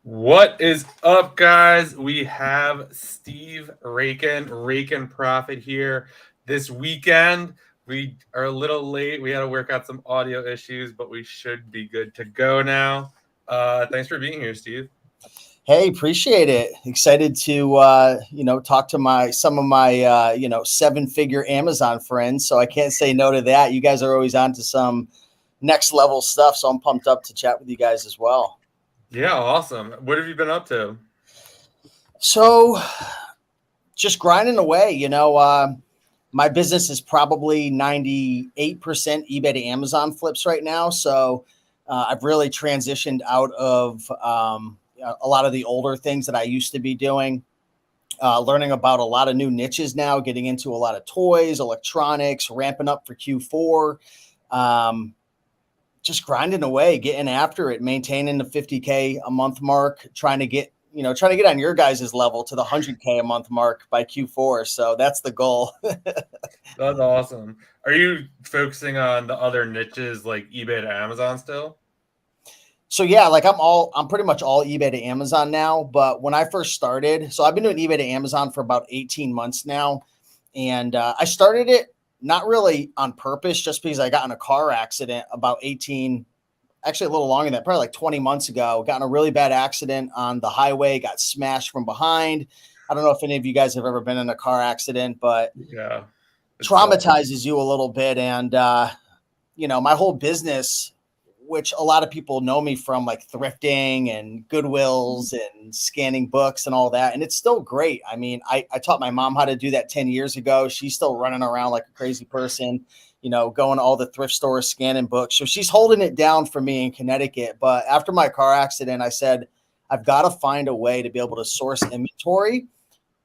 What is up, guys? We have Steve Raiken Profit here this weekend. We are a little late. We had to work out some audio issues, but we should be good to go now. Thanks for being here, Steve. Hey, appreciate it. Excited to talk to some of my 7-figure Amazon friends. So I can't say no to that. You guys are always on to some next level stuff. So I'm pumped up to chat with you guys as well. Yeah, awesome. What have you been up to? So just grinding away, my business is probably 98% eBay to Amazon flips right now. So I've really transitioned out of a lot of the older things that I used to be doing. Learning about a lot of new niches now, getting into a lot of toys, electronics, ramping up for Q4. Just grinding away, getting after it, maintaining the 50K a month mark, trying to get on your guys' level to the 100K a month mark by Q4. So that's the goal. That's awesome. Are you focusing on the other niches like eBay to Amazon still? So yeah, like I'm pretty much all eBay to Amazon now. But when I first started, so I've been doing eBay to Amazon for about 18 months now. And I started it not really on purpose, just because I got in a car accident about 18, actually a little longer than that, probably like 20 months ago. Got in a really bad accident on the highway, got smashed from behind. I don't know if any of you guys have ever been in a car accident, but Yeah. traumatizes you a little bit. And, my whole business, which a lot of people know me from, like thrifting and Goodwills and scanning books and all that. And it's still great. I mean, I taught my mom how to do that 10 years ago. She's still running around like a crazy person, going to all the thrift stores, scanning books. So she's holding it down for me in Connecticut. But after my car accident, I said, I've got to find a way to be able to source inventory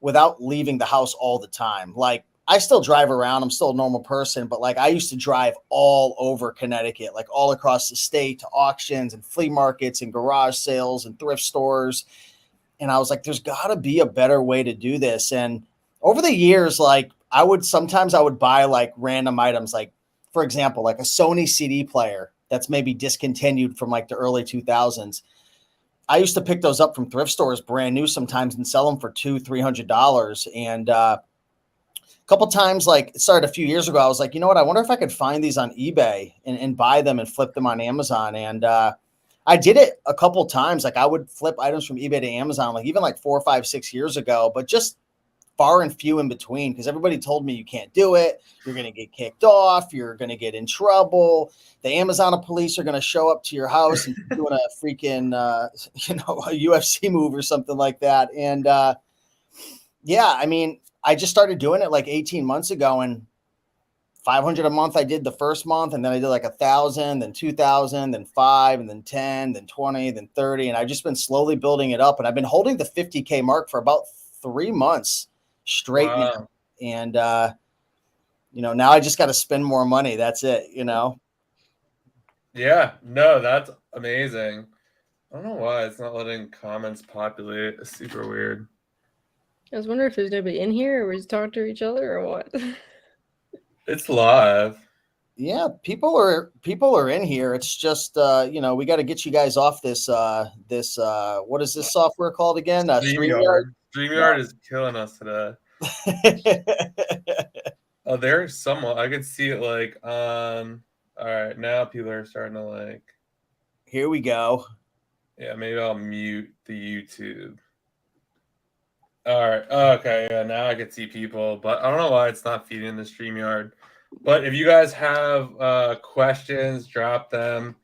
without leaving the house all the time. Like, I still drive around. I'm still a normal person, but like I used to drive all over Connecticut, like all across the state to auctions and flea markets and garage sales and thrift stores. And I was like, there's got to be a better way to do this. And over the years, like I would buy like random items, like for example, like a Sony CD player that's maybe discontinued from like the early 2000s. I used to pick those up from thrift stores brand new sometimes and sell them for $200-$300. And couple times, like it started a few years ago, I was like, you know what, I wonder if I could find these on eBay and buy them and flip them on Amazon. And I did it a couple times. Like I would flip items from eBay to Amazon, like even like 4, 5, 6 years ago, but just far and few in between, because everybody told me you can't do it, you're going to get kicked off, you're going to get in trouble, the Amazon police are going to show up to your house and doing a freaking a UFC move or something like that. And yeah, I mean, I just started doing it like 18 months ago, and 500 a month I did the first month, and then I did like 1,000, then 2,000, then 5, and then 10, then 20, then 30. And I've just been slowly building it up, and I've been holding the 50K mark for about 3 months straight now. And, now I just got to spend more money. That's it, Yeah, no, that's amazing. I don't know why it's not letting comments populate. It's super weird. I was wondering if there's nobody in here, or we just talking to each other, or what. It's live. Yeah, people are in here. It's just we got to get you guys off this what is this software called again? StreamYard. StreamYard is killing us today. Oh, there's someone I could see it like on. All right, now people are starting to like. Here we go. Yeah, maybe I'll mute the YouTube. All right. Okay. Yeah. Now I can see people, but I don't know why it's not feeding the StreamYard. But if you guys have questions, drop them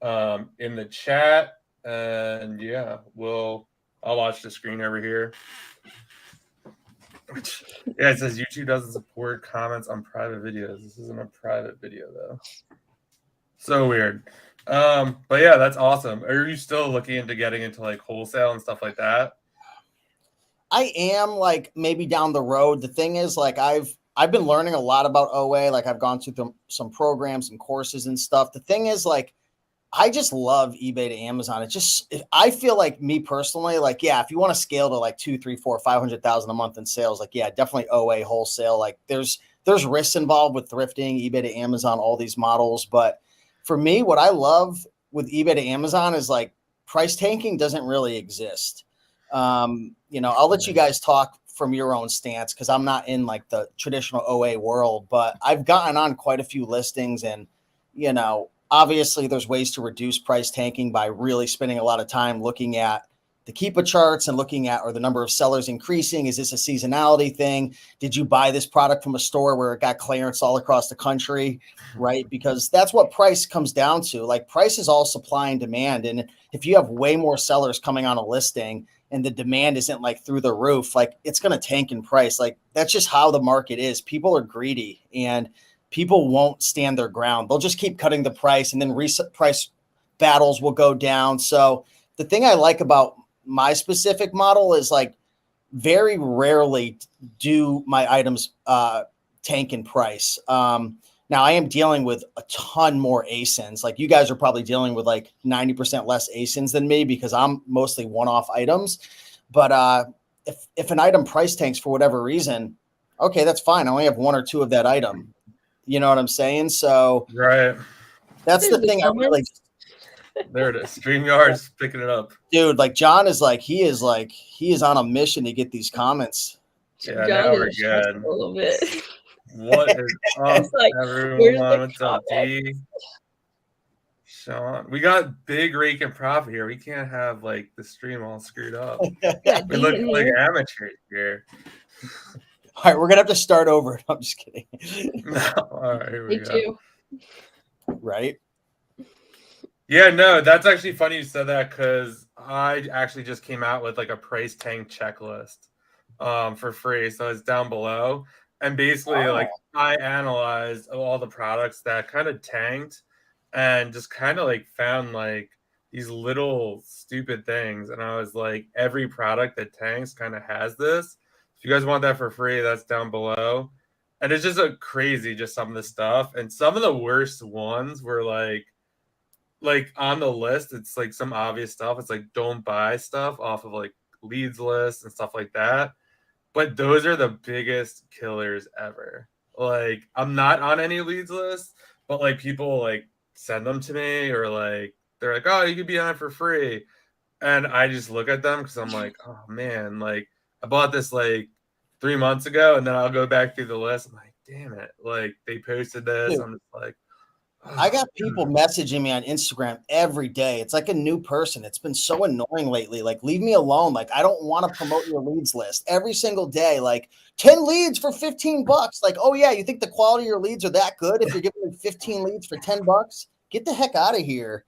in the chat, and yeah, I'll watch the screen over here. Yeah, it says YouTube doesn't support comments on private videos. This isn't a private video though. So weird. But yeah, that's awesome. Are you still looking into getting into like wholesale and stuff like that? I am, like maybe down the road. The thing is, like I've been learning a lot about OA. Like I've gone through some programs and courses and stuff. The thing is, like I just love eBay to Amazon. I feel like, me personally, like, yeah, if you want to scale to like 2, 3, 4, 500,000 a month in sales, like, yeah, definitely OA wholesale. Like there's risks involved with thrifting, eBay to Amazon, all these models. But for me, what I love with eBay to Amazon is like price tanking doesn't really exist. I'll let you guys talk from your own stance because I'm not in like the traditional OA world, but I've gotten on quite a few listings, and obviously there's ways to reduce price tanking by really spending a lot of time looking at the Keepa charts and looking at, are the number of sellers increasing? Is this a seasonality thing? Did you buy this product from a store where it got clearance all across the country? Right? Because that's what price comes down to. Like, price is all supply and demand. And if you have way more sellers coming on a listing and the demand isn't like through the roof, like, it's going to tank in price. Like, that's just how the market is. People are greedy and people won't stand their ground. They'll just keep cutting the price, and then price battles will go down. So the thing I like about my specific model is, like, very rarely do my items tank in price. Now I am dealing with a ton more ASINs. Like, you guys are probably dealing with like 90% less ASINs than me because I'm mostly one-off items. But if an item price tanks for whatever reason, okay, that's fine. I only have one or two of that item. You know what I'm saying? So Right. that's the thing. I really, there it is. StreamYard's picking it up. dude, like, John is like, he is on a mission to get these comments. Yeah, John now we're is stressed good. a little bit. What is up, It's like, everyone? What's up, D? Sean, we got big Raiken Profit here. We can't have like the stream all screwed up. We look like amateurs here. All right, we're gonna have to start over. I'm just kidding. No, all right, here we Me go. too. Right? Yeah, no, that's actually funny you said that because I actually just came out with like a price tank checklist for free. So it's down below. And basically, like, I analyzed all the products that kind of tanked and just kind of like found like these little stupid things. And I was like, every product that tanks kind of has this. If you guys want that for free, that's down below. And it's just a crazy, just some of the stuff. And some of the worst ones were like on the list, it's like some obvious stuff. It's like, don't buy stuff off of like leads lists and stuff like that. But those are the biggest killers ever. Like, I'm not on any leads list, but like people like send them to me, or like they're like, oh, you could be on it for free. And I just look at them because I'm like, oh man, like I bought this like 3 months ago, and then I'll go back through the list. I'm like, damn it. Like, they posted this. Dude, I'm just like, I got people messaging me on Instagram every day. It's like a new person. It's been so annoying lately. Like, leave me alone. Like, I don't want to promote your leads list every single day. Like, 10 leads for $15. Like, oh yeah, you think the quality of your leads are that good if you're giving me 15 leads for $10? Get the heck out of here.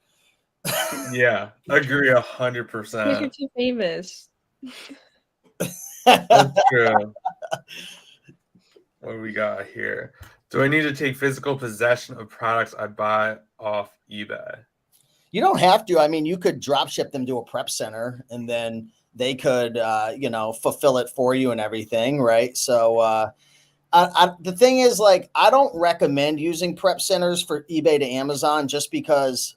yeah, agree 100%. Because you're too famous. That's true. What do we got here? Do I need to take physical possession of products I buy off eBay? You don't have to. I mean, you could drop ship them to a prep center, and then they could, fulfill it for you and everything, right? So the thing is, like, I don't recommend using prep centers for eBay to Amazon just because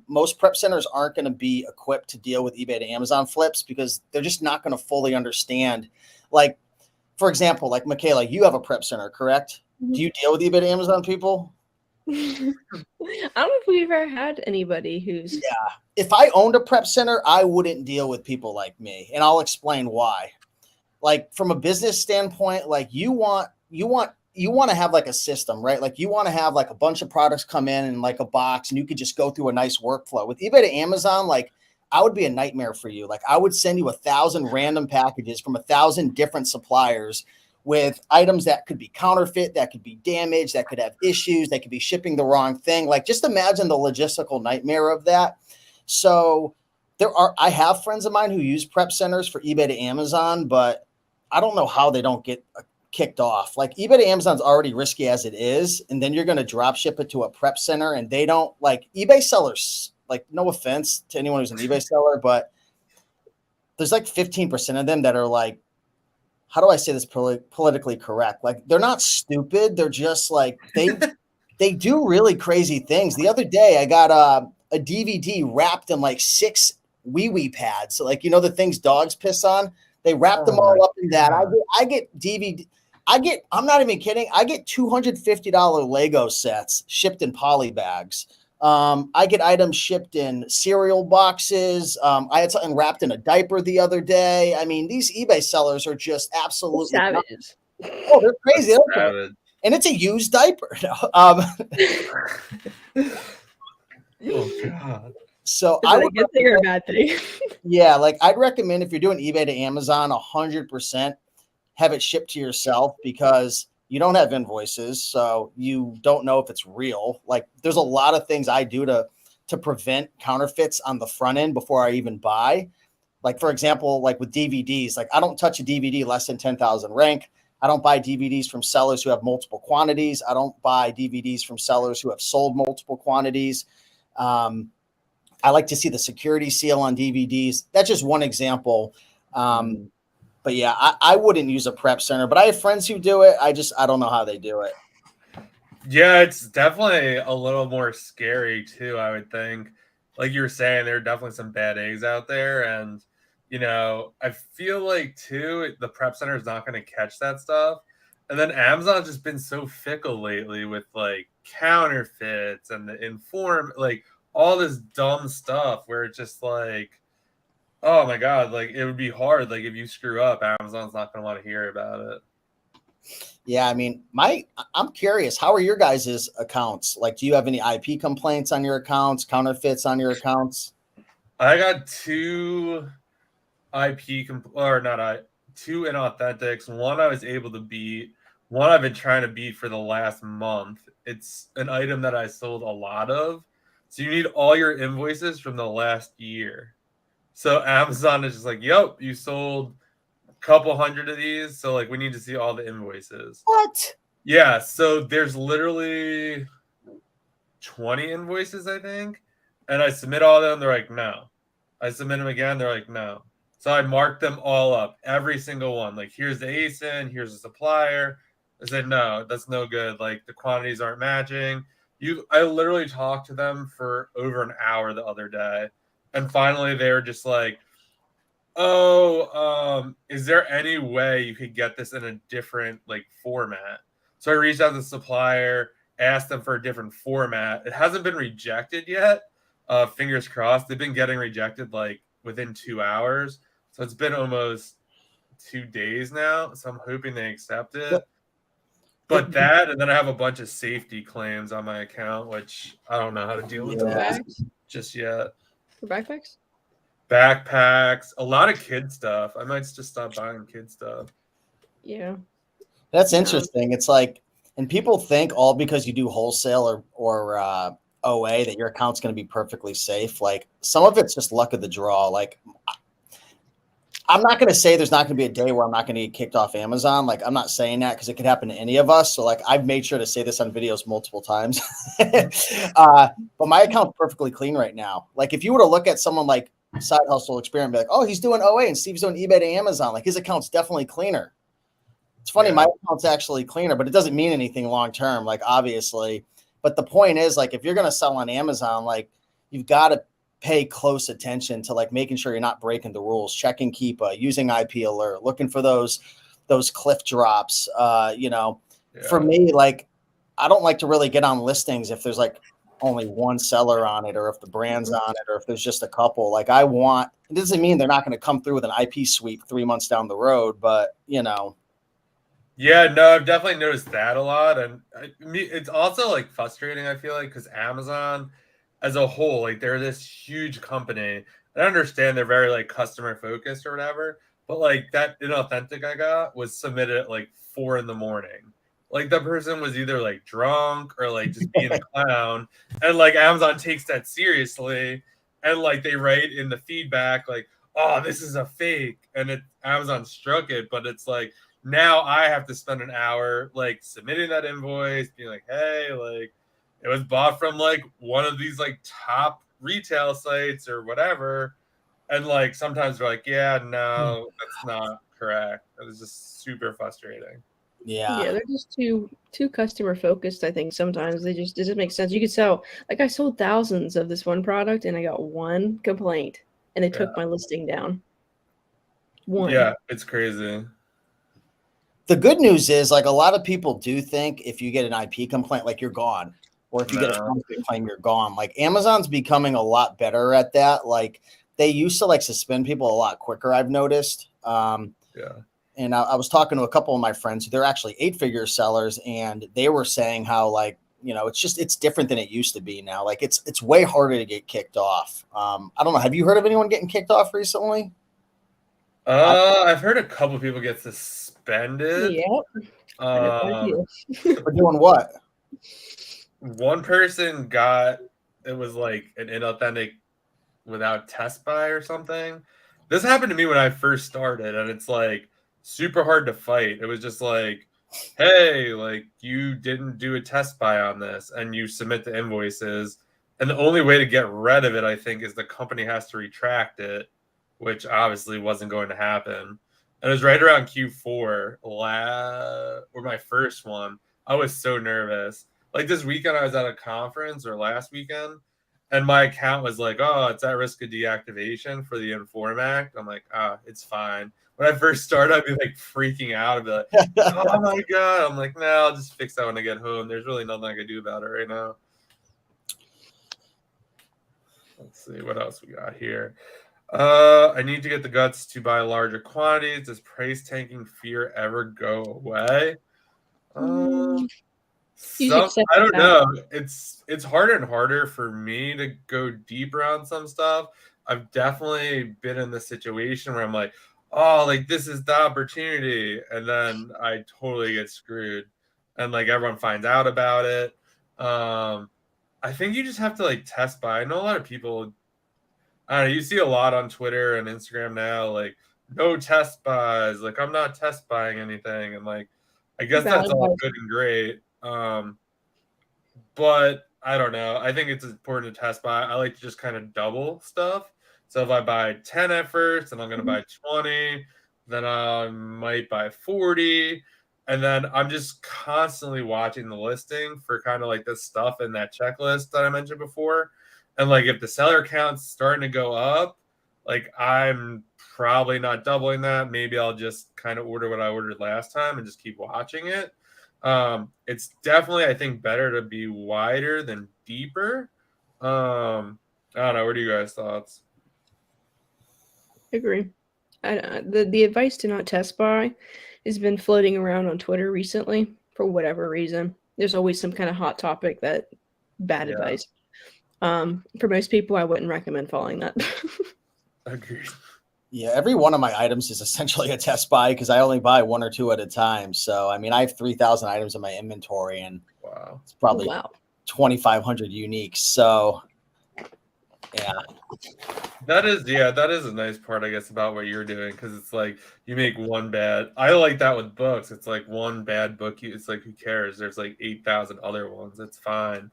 most prep centers aren't going to be equipped to deal with eBay to Amazon flips because they're just not going to fully understand. Like, for example, like Michaela, you have a prep center, correct? Mm-hmm. Do you deal with eBay to Amazon people? I don't know if we've ever had anybody who's. Yeah. If I owned a prep center, I wouldn't deal with people like me, and I'll explain why. Like, from a business standpoint, like, you want to have like a system, right? Like, you want to have like a bunch of products come in like a box, and you could just go through a nice workflow. With eBay to Amazon, like, I would be a nightmare for you. Like, I would send you 1,000 random packages from 1,000 different suppliers with items that could be counterfeit, that could be damaged, that could have issues, that could be shipping the wrong thing. Like, just imagine the logistical nightmare of that. So I have friends of mine who use prep centers for eBay to Amazon, but I don't know how they don't get kicked off. Like, eBay to Amazon's already risky as it is, and then you're going to drop ship it to a prep center, and they don't, like, eBay sellers, like, no offense to anyone who's an eBay seller, but there's like 15% of them that are like, how do I say this politically correct? Like, they're not stupid. They're just like, they do really crazy things. The other day I got a DVD wrapped in like 6 wee-wee pads. So, like, the things dogs piss on, they wrap them all up in that. I get DVD. I'm not even kidding. I get $250 Lego sets shipped in poly bags. I get items shipped in cereal boxes. I had something wrapped in a diaper the other day. I mean, these eBay sellers are just absolutely Savages. Oh, they're crazy. Savage. And it's a used diaper. Oh God. So Is I that a would, good thing or a bad thing? yeah, like I'd recommend if you're doing eBay to Amazon, 100% have it shipped to yourself because you don't have invoices, so you don't know if it's real. Like there's a lot of things I do to prevent counterfeits on the front end before I even buy. Like for example, like with DVDs, like I don't touch a DVD less than 10,000 rank. I don't buy DVDs from sellers who have multiple quantities. I don't buy DVDs from sellers who have sold multiple quantities. I like to see the security seal on DVDs. That's just one example. But yeah, I wouldn't use a prep center, but I have friends who do it. I don't know how they do it. Yeah, it's definitely a little more scary too, I would think. Like you were saying, there are definitely some bad eggs out there. And, I feel like too, the prep center is not going to catch that stuff. And then Amazon's just been so fickle lately with like counterfeits and the inform, like all this dumb stuff where it's just like, oh my God, like it would be hard. Like if you screw up, Amazon's not going to want to hear about it. Yeah, I mean, I'm curious, how are your guys' accounts? Like, do you have any IP complaints on your accounts, counterfeits on your accounts? I got two two inauthentics. One I was able to beat. One I've been trying to beat for the last month. It's an item that I sold a lot of. So you need all your invoices from the last year. So Amazon is just like, yep, you sold a couple hundred of these. So like we need to see all the invoices. What? Yeah, so there's literally 20 invoices, I think. And I submit all of them, they're like, no. I submit them again, they're like, no. So I marked them all up, every single one. Like, here's the ASIN, here's the supplier. I said, no, that's no good. Like, the quantities aren't matching. I literally talked to them for over an hour the other day. And finally, they were just like, oh, is there any way you could get this in a different, like, format? So I reached out to the supplier, asked them for a different format. It hasn't been rejected yet. Fingers crossed. They've been getting rejected, like, within 2 hours. So it's been almost 2 days now. So I'm hoping they accept it. But that, and then I have a bunch of safety claims on my account, which I don't know how to deal with Backpacks? just yet. For backpacks? Backpacks, a lot of kid stuff. I might just stop buying kid stuff. Yeah. That's interesting. It's like, and people think all because you do wholesale or OA that your account's going to be perfectly safe. Like some of it's just luck of the draw. Like I'm not going to say there's not going to be a day where I'm not going to get kicked off Amazon. Like I'm not saying that because it could happen to any of us. So like I've made sure to say this on videos multiple times. But my account's perfectly clean right now. Like if you were to look at someone like Side Hustle Experiment, and be like, oh, he's doing OA and Steve's doing eBay to Amazon. Like his account's definitely cleaner. It's funny, my account's actually cleaner, but it doesn't mean anything long term, like obviously. But the point is, like, if you're gonna sell on Amazon, like you've got to pay close attention to like making sure you're not breaking the rules, checking Keepa, using IP alert, looking for those cliff drops. For me, like I don't like to really get on listings if there's like only one seller on it, or if the brand's on it, or if there's just a couple. Like it doesn't mean they're not going to come through with an IP sweep 3 months down the road, but Yeah, no, I've definitely noticed that a lot. And it's also like frustrating, I feel like, because Amazon as a whole, like they're this huge company. I understand they're very like customer focused or whatever, but like that inauthentic I got was submitted at like 4 a.m. Like the person was either like drunk or like just being a clown. And like Amazon takes that seriously. And like they write in the feedback, like, oh, this is a fake. And Amazon struck it, but it's like, now I have to spend an hour like submitting that invoice, being like, hey, like it was bought from like one of these like top retail sites or whatever. And like sometimes they're like, yeah, no, that's not correct. It was just super frustrating. Yeah, they're just too customer focused. I think sometimes it doesn't make sense. You could sell, like I sold thousands of this one product and I got one complaint and they took my listing down. One. Yeah, it's crazy. The good news is, like, a lot of people do think if you get an IP complaint, like you're gone. or if you get a No. counterfeit claim, you're gone. Like Amazon's becoming a lot better at that. Like they used to like suspend people a lot quicker, I've noticed. Yeah. And I was talking to a couple of my friends who they're actually 8-figure sellers, and they were saying how like, you know, it's different than it used to be now. Like it's way harder to get kicked off. I don't know. Have you heard of anyone getting kicked off recently? I've heard a couple people get suspended. Yep. I know quite a few. For doing what? One person got, it was like an inauthentic without test buy or something. This happened to me when I first started, and it's like super hard to fight. It was just like, hey, like you didn't do a test buy on this, and you submit the invoices. And the only way to get rid of it, I think, is the company has to retract it, which obviously wasn't going to happen. And it was right around Q4, or my first one. I was so nervous. Like this weekend, I was at a conference, or last weekend, and my account was like, oh, it's at risk of deactivation for the Inform Act. I'm like, it's fine. When I first started, I'd be like freaking out. I'd be like, oh my God. I'm like, no, I'll just fix that when I get home. There's really nothing I can do about it right now. Let's see what else we got here. I need to get the guts to buy larger quantities. Does price tanking fear ever go away? I don't know. It's harder and harder for me to go deeper on some stuff. I've definitely been in the situation where I'm like, oh, like this is the opportunity, and then I totally get screwed, and like everyone finds out about it. I think you just have to like test buy. I know a lot of people. I don't know. You see a lot on Twitter and Instagram now, like no test buys. Like I'm not test buying anything, and like I guess that's all good and great. But I don't know. I think it's important to test buy. I like to just kind of double stuff. So if I buy 10 at first and I'm going to buy 20, then I might buy 40. And then I'm just constantly watching the listing for kind of like this stuff in that checklist that I mentioned before. And like if the seller count's starting to go up, like I'm probably not doubling that. Maybe I'll just kind of order what I ordered last time and just keep watching it. It's definitely, I think, better to be wider than deeper. I don't know. What are you guys' thoughts? I agree. The advice to not test buy has been floating around on Twitter recently for whatever reason. There's always some kind of hot topic that bad advice. For most people, I wouldn't recommend following that. Agreed. Yeah, every one of my items is essentially a test buy because I only buy 1 or 2 at a time. So, I mean, I have 3,000 items in my inventory, and it's probably 2,500 uniques. So, yeah. That is a nice part, I guess, about what you're doing, because it's like you make one bad. I like that with books. It's like one bad book. It's like, who cares? There's like 8,000 other ones. It's fine.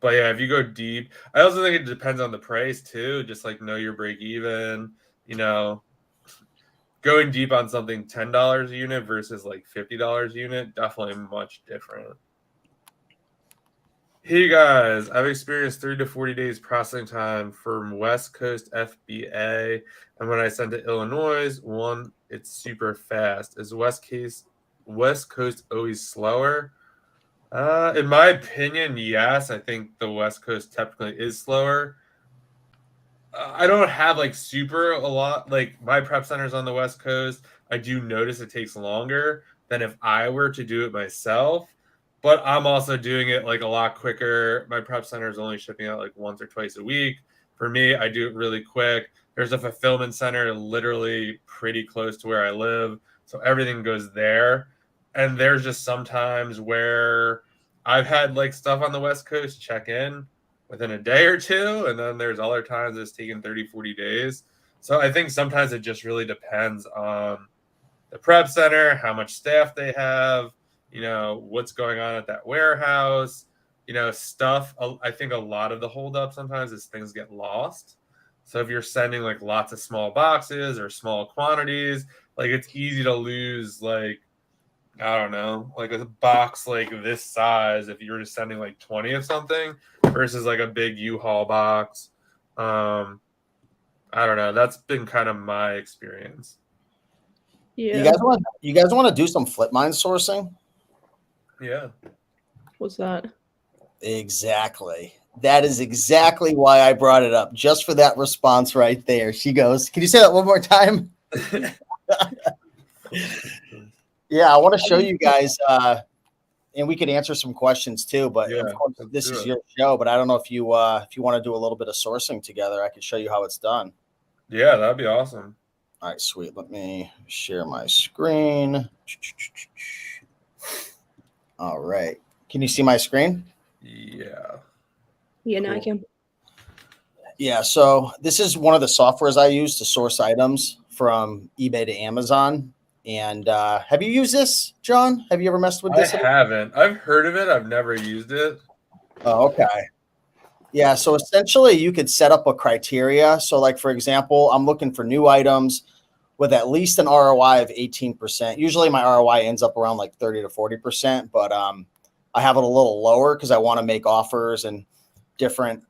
But yeah, if you go deep, I also think it depends on the price too. Just like know your break even, you know, going deep on something $10 a unit versus like $50 a unit, definitely much different. Hey guys, I've experienced 30 to 40 days processing time from West Coast FBA, and when I send to Illinois, it's super fast. Is West Coast always slower? In my opinion, yes. I think the West Coast typically is slower. I don't have like super a lot. Like my prep centers on the West Coast, I do notice it takes longer than if I were to do it myself. But I'm also doing it like a lot quicker. My prep center is only shipping out like once or twice a week. For me, I do it really quick. There's a fulfillment center literally pretty close to where I live, so everything goes there. And there's just sometimes where I've had like stuff on the West Coast check in within a day or two, and then there's other times it's taken 30, 40 days. So I think sometimes it just really depends on the prep center, how much staff they have, you know, what's going on at that warehouse, you know, stuff. I think a lot of the holdup sometimes is things get lost. So if you're sending like lots of small boxes or small quantities, like it's easy to lose like, I don't know, like a box like this size if you were just sending like 20 of something versus like a big U-Haul box. I don't know. That's been kind of my experience. Yeah. You guys want to do some flip mine sourcing? Yeah. What's that? Exactly. That is exactly why I brought it up, just for that response right there. She goes, can you say that one more time? Yeah, I want to show you guys, and we could answer some questions too. But Yeah, of course, let's this do is it. your show. But I don't know if you want to do a little bit of sourcing together. I can show you how it's done. Yeah, that'd be awesome. All right, sweet. Let me share my screen. All right. Can you see my screen? Yeah. Yeah, now I Cool. can. Yeah, so this is one of the softwares I use to source items from eBay to Amazon. And have you used this, John? Have you ever messed with I this? haven't. I've heard of it. I've never used it. Oh, okay. Yeah, so essentially you could set up a criteria. So like, for example, I'm looking for new items with at least an ROI of 18%. Usually my ROI ends up around like 30 to 40%, but I have it a little lower because I want to make offers and different,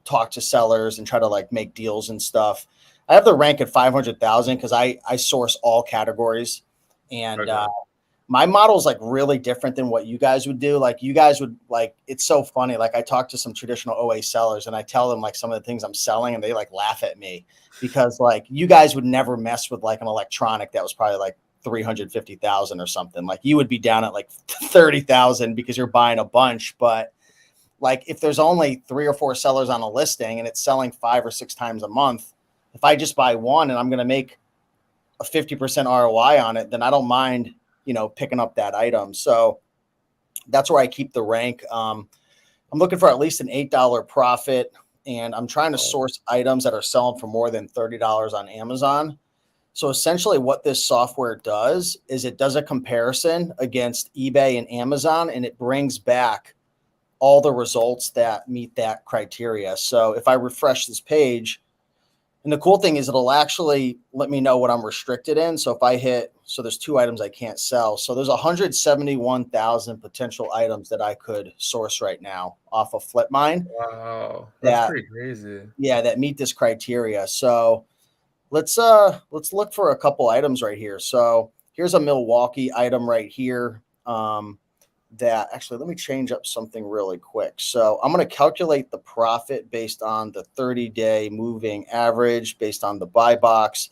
talk to sellers and try to like make deals and stuff. I have the rank at 500,000 because I source all categories. And Okay. my model is like really different than what you guys would do. Like you guys would like, it's so funny. Like I talk to some traditional OA sellers and I tell them like some of the things I'm selling and they like laugh at me because like you guys would never mess with like an electronic that was probably like 350,000 or something. Like you would be down at like 30,000 because you're buying a bunch. But like if there's only 3 or 4 sellers on a listing and it's selling 5 or 6 times a month, if I just buy one and I'm going to make a 50% ROI on it, then I don't mind, picking up that item. So that's where I keep the rank. I'm looking for at least an $8 profit, and I'm trying to source items that are selling for more than $30 on Amazon. So essentially what this software does is it does a comparison against eBay and Amazon, and it brings back all the results that meet that criteria. So if I refresh this page, and the cool thing is it'll actually let me know what I'm restricted in. So if I hit, so there's 2 items I can't sell. So there's 171,000 potential items that I could source right now off of FlipMine. Wow. That's pretty crazy. Yeah, that meet this criteria. So let's look for a couple items right here. So here's a Milwaukee item right here. That actually, let me change up something really quick. So I'm going to calculate the profit based on the 30-day moving average, based on the buy box,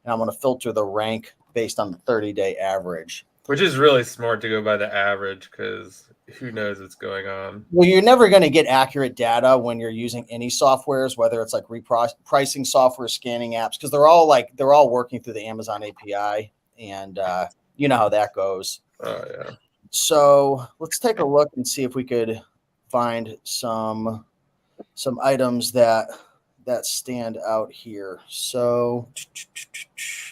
and I'm going to filter the rank based on the 30-day average. Which is really smart to go by the average because who knows what's going on. Well, you're never going to get accurate data when you're using any softwares, whether it's like repricing software, scanning apps, because they're all working through the Amazon API, and you know how that goes. Oh yeah. So let's take a look and see if we could find some items that stand out here. So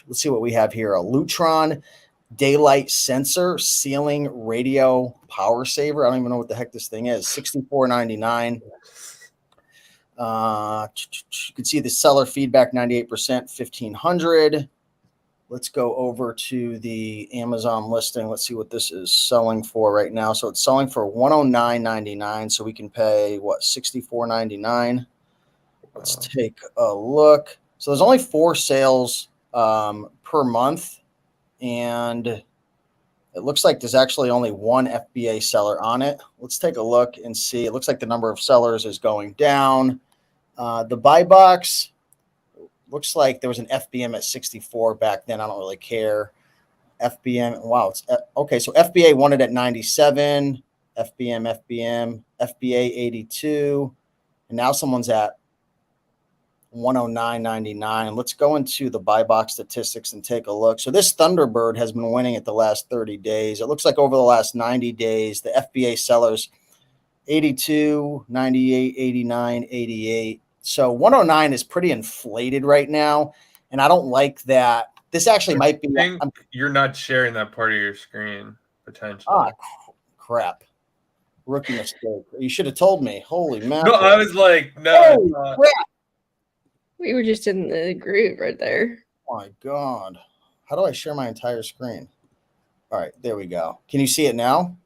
let's see what we have here. A Lutron daylight sensor ceiling radio power saver. I don't even know what the heck this thing is. $64.99. You can see the seller feedback 98%, 1,500. Let's go over to the Amazon listing. Let's see what this is selling for right now. So it's selling for $109.99. So we can pay what, $64.99. Let's take a look. So there's only 4 sales per month, and it looks like there's actually only 1 FBA seller on it. Let's take a look and see. It looks like the number of sellers is going down. The buy box looks like there was an FBM at 64 back then. I don't really care. FBM, wow, it's okay. So FBA wanted at 97, FBA 82, and now someone's at 109.99. Let's go into the buy box statistics and take a look. So this Thunderbird has been winning it the last 30 days. It looks like over the last 90 days, the FBA sellers 82, 98, 89, 88. So 109 is pretty inflated right now, and I don't like that. This actually might be. I think you're not sharing that part of your screen potentially. Ah, crap! Rookie mistake. You should have told me. Holy man! No, I was like, no. Crap. We were just in the groove right there. Oh my God! How do I share my entire screen? All right, there we go. Can you see it now?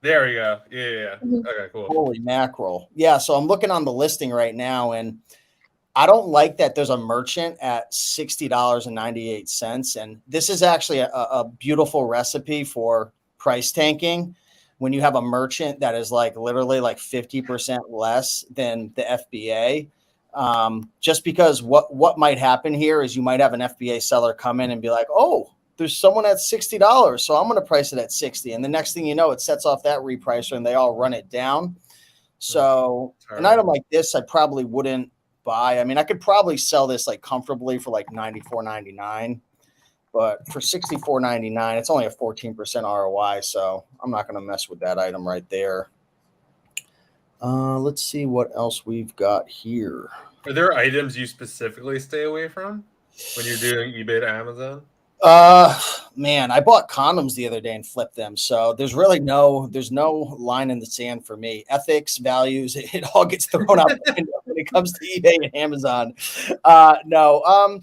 There we go. Yeah. Okay, cool. Holy mackerel. Yeah, so I'm looking on the listing right now, and I don't like that there's a merchant at $60.98. And this is actually a beautiful recipe for price tanking. when you have a merchant that is like literally like 50% less than the FBA. Just because what might happen here is you might have an FBA seller come in and be like, oh, there's someone at $60, so I'm going to price it at 60. And the next thing you know, it sets off that repricer and they all run it down. So an item like this, I probably wouldn't buy. I mean, I could probably sell this like comfortably for like $94.99, but for $64.99, it's only a 14% ROI. So I'm not going to mess with that item right there. Let's see what else we've got here. Are there items you specifically stay away from when you're doing eBay to Amazon? Man, I bought condoms the other day and flipped them. So there's really no line in the sand for me. Ethics, values, it all gets thrown out the window when it comes to eBay and Amazon. No,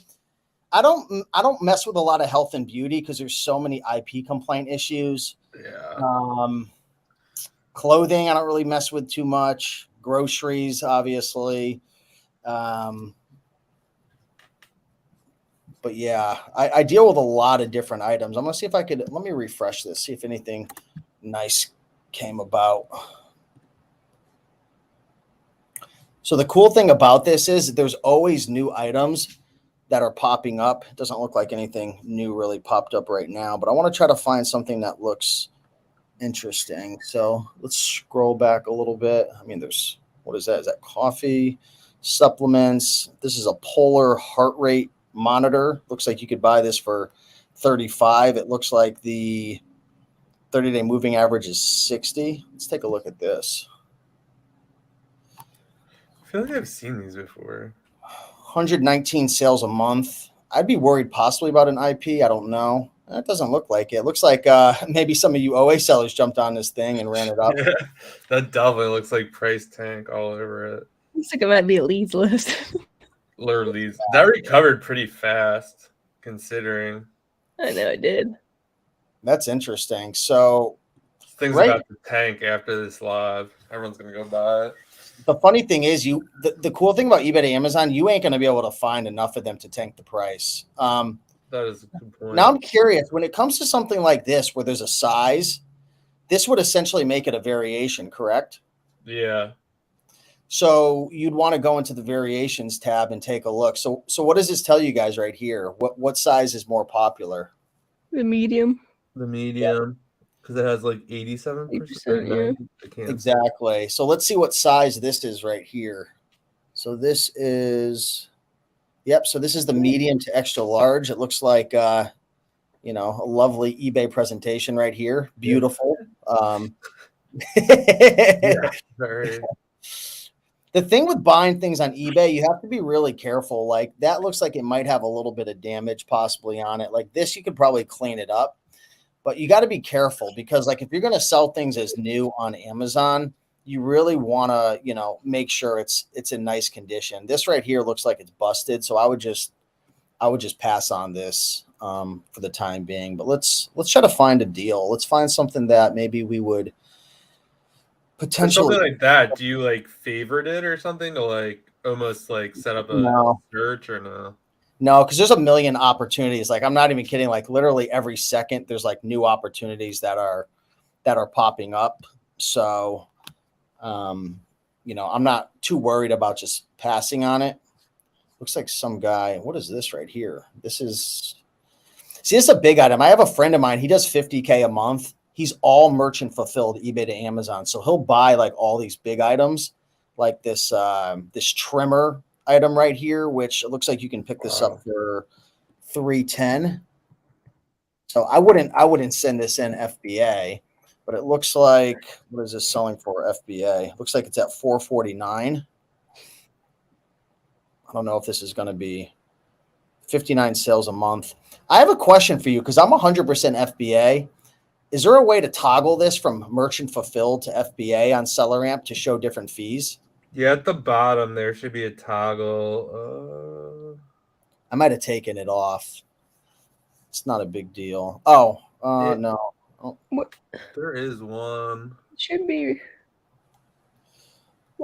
I don't mess with a lot of health and beauty because there's so many IP complaint issues. Yeah. Clothing, I don't really mess with too much. Groceries, obviously. But yeah, I deal with a lot of different items. I'm going to see if I could, let me refresh this, see if anything nice came about. So the cool thing about this is there's always new items that are popping up. It doesn't look like anything new really popped up right now, but I want to try to find something that looks interesting. So let's scroll back a little bit. I mean, there's, what is that? Is that coffee, supplements? This is a polar heart rate monitor. Looks like you could buy this for $35. It looks like the 30-day moving average is 60. Let's take a look at this. I feel like I've seen these before. 119 sales a month. I'd be worried possibly about an IP. I don't know. That doesn't look like it. It looks like maybe some of you OA sellers jumped on this thing and ran it up. Yeah, that definitely looks like price tank all over it. Looks like it might be a leads list. Literally, that recovered pretty fast, considering. I know it did. That's interesting. So things about the tank after this live. Everyone's gonna go buy it. The funny thing is, the cool thing about eBay to Amazon, you ain't gonna be able to find enough of them to tank the price. That is a good point. Now I'm curious, when it comes to something like this, where there's a size, this would essentially make it a variation, correct? Yeah. So you'd want to go into the variations tab and take a look. So what does this tell you guys right here? What size is more popular? The medium. The medium, because it has like 87%. Yeah. Exactly. So let's see what size this is right here. So this is, yep. So this is the medium to extra large. It looks like, a lovely eBay presentation right here. Beautiful. Yeah, very. The thing with buying things on eBay, you have to be really careful. Like that looks like it might have a little bit of damage possibly on it. Like this, you could probably clean it up, but you got to be careful because like if you're going to sell things as new on Amazon, you really want to, make sure it's in nice condition. This right here looks like it's busted. So I would just pass on this for the time being, but let's try to find a deal. Let's find something that maybe we would potentially. For something like that, do you like favorite it or something to like almost like set up a search or no? No, because there's a million opportunities. Like I'm not even kidding. Like literally every second, there's like new opportunities that are popping up. So, I'm not too worried about just passing on it. Looks like some guy. What is this right here? This is a big item. I have a friend of mine. He does 50K a month. He's all merchant fulfilled eBay to Amazon. So he'll buy like all these big items, like this trimmer item right here, which it looks like you can pick this up for $310. So I wouldn't send this in FBA, but it looks like, what is this selling for FBA? Looks like it's at $449. I don't know if this is going to be 59 sales a month. I have a question for you because I'm 100% FBA. Is there a way to toggle this from merchant fulfilled to FBA on SellerAmp to show different fees? Yeah, at the bottom there should be a toggle. I might have taken it off. It's not a big deal. Oh, no. Oh. What? There is one. It should be.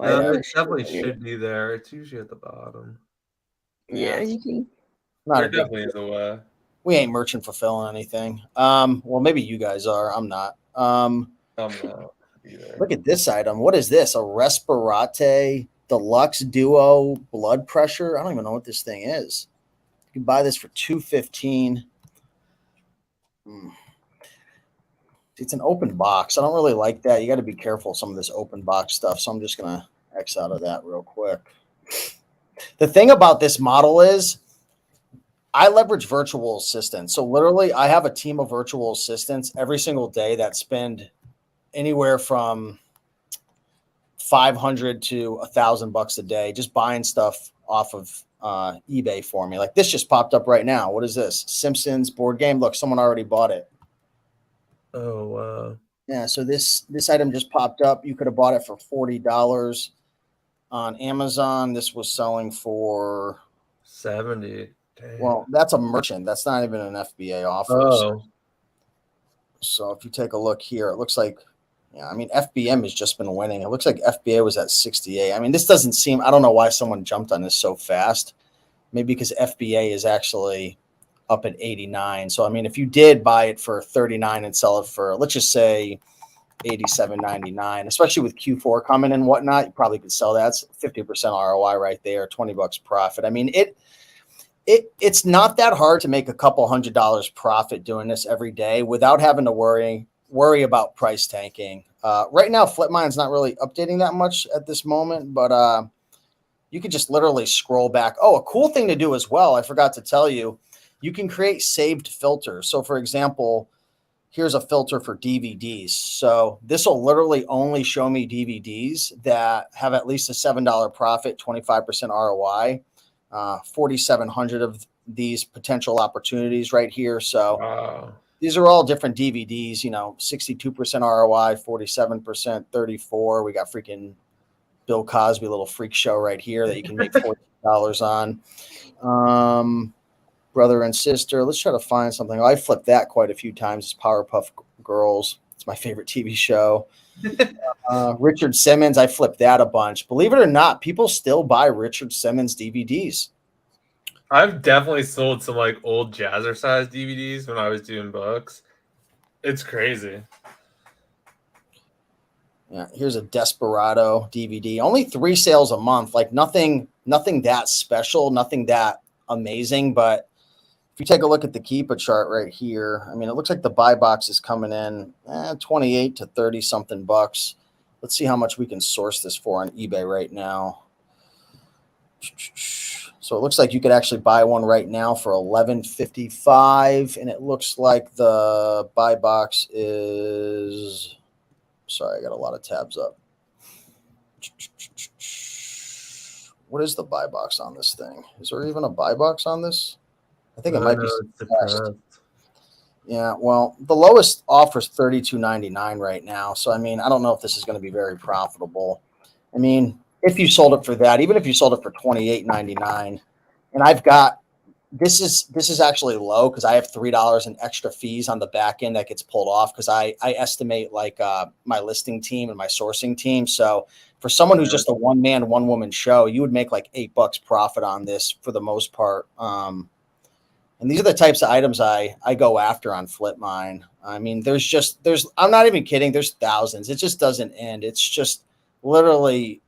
It definitely should be there. It's usually at the bottom. Yeah, you can. There definitely is a way. We ain't merchant fulfilling anything. Well, maybe you guys are. I'm not. I'm not either. Look at this item. What is this? A Respirate Deluxe Duo blood pressure. I don't even know what this thing is. You can buy this for $215. It's an open box. I don't really like that. You got to be careful of some of this open box stuff. So I'm just gonna X out of that real quick. The thing about this model is I leverage virtual assistants. So literally I have a team of virtual assistants every single day that spend anywhere from 500 to $1,000 a day just buying stuff off of eBay for me. Like this just popped up right now. What is this? Simpsons board game. Look, someone already bought it. Oh wow. Yeah, so this item just popped up. You could have bought it for $40 on Amazon. This was selling for 70. Damn. Well, that's a merchant. That's not even an FBA offer. Oh. So if you take a look here, it looks like, yeah, I mean, FBM has just been winning. It looks like FBA was at 68. I mean, this doesn't seem, I don't know why someone jumped on this so fast. Maybe because FBA is actually up at 89. So, I mean, if you did buy it for 39 and sell it for, let's just say 87.99, especially with Q4 coming and whatnot, you probably could sell that. It's 50% ROI right there, $20 profit. I mean, it's not that hard to make a couple $100 profit doing this every day without having to worry about price tanking. Right now, Flipmine's not really updating that much at this moment, but you can just literally scroll back. Oh, a cool thing to do as well, I forgot to tell you, you can create saved filters. So for example, here's a filter for DVDs. So this will literally only show me DVDs that have at least a $7 profit, 25% ROI, 4,700 of these potential opportunities right here. So Wow. These are all different DVDs, 62% ROI, 47%, 34. We got freaking Bill Cosby, little freak show right here that you can make $14 on. Brother and sister. Let's try to find something. I flipped that quite a few times. It's Powerpuff Girls. It's my favorite TV show. Richard Simmons. I flipped that a bunch. Believe it or not, people still buy Richard Simmons DVDs. I've definitely sold some like old Jazzercise DVDs when I was doing books. It's crazy. Yeah, here's a Desperado DVD. Only 3 sales a month. Like nothing that special, nothing that amazing, but if you take a look at the Keepa chart right here, I mean, it looks like the buy box is coming in 28 to 30 something bucks. Let's see how much we can source this for on eBay right now. So it looks like you could actually buy one right now for $11.55, and it looks like the buy box is, sorry, I got a lot of tabs up. What is the buy box on this thing? Is there even a buy box on this? I think it might be suppressed. Yeah, well, the lowest offer is $32.99 right now. So, I mean, I don't know if this is going to be very profitable. I mean, if you sold it for that, even if you sold it for $28.99, and I've got, this is actually low because I have $3 in extra fees on the back end that gets pulled off because I estimate like my listing team and my sourcing team. So for someone who's just a one-man, one-woman show, you would make like $8 profit on this for the most part. And these are the types of items I go after on Flipmine. I mean, there's I'm not even kidding. There's thousands. It just doesn't end. It's just literally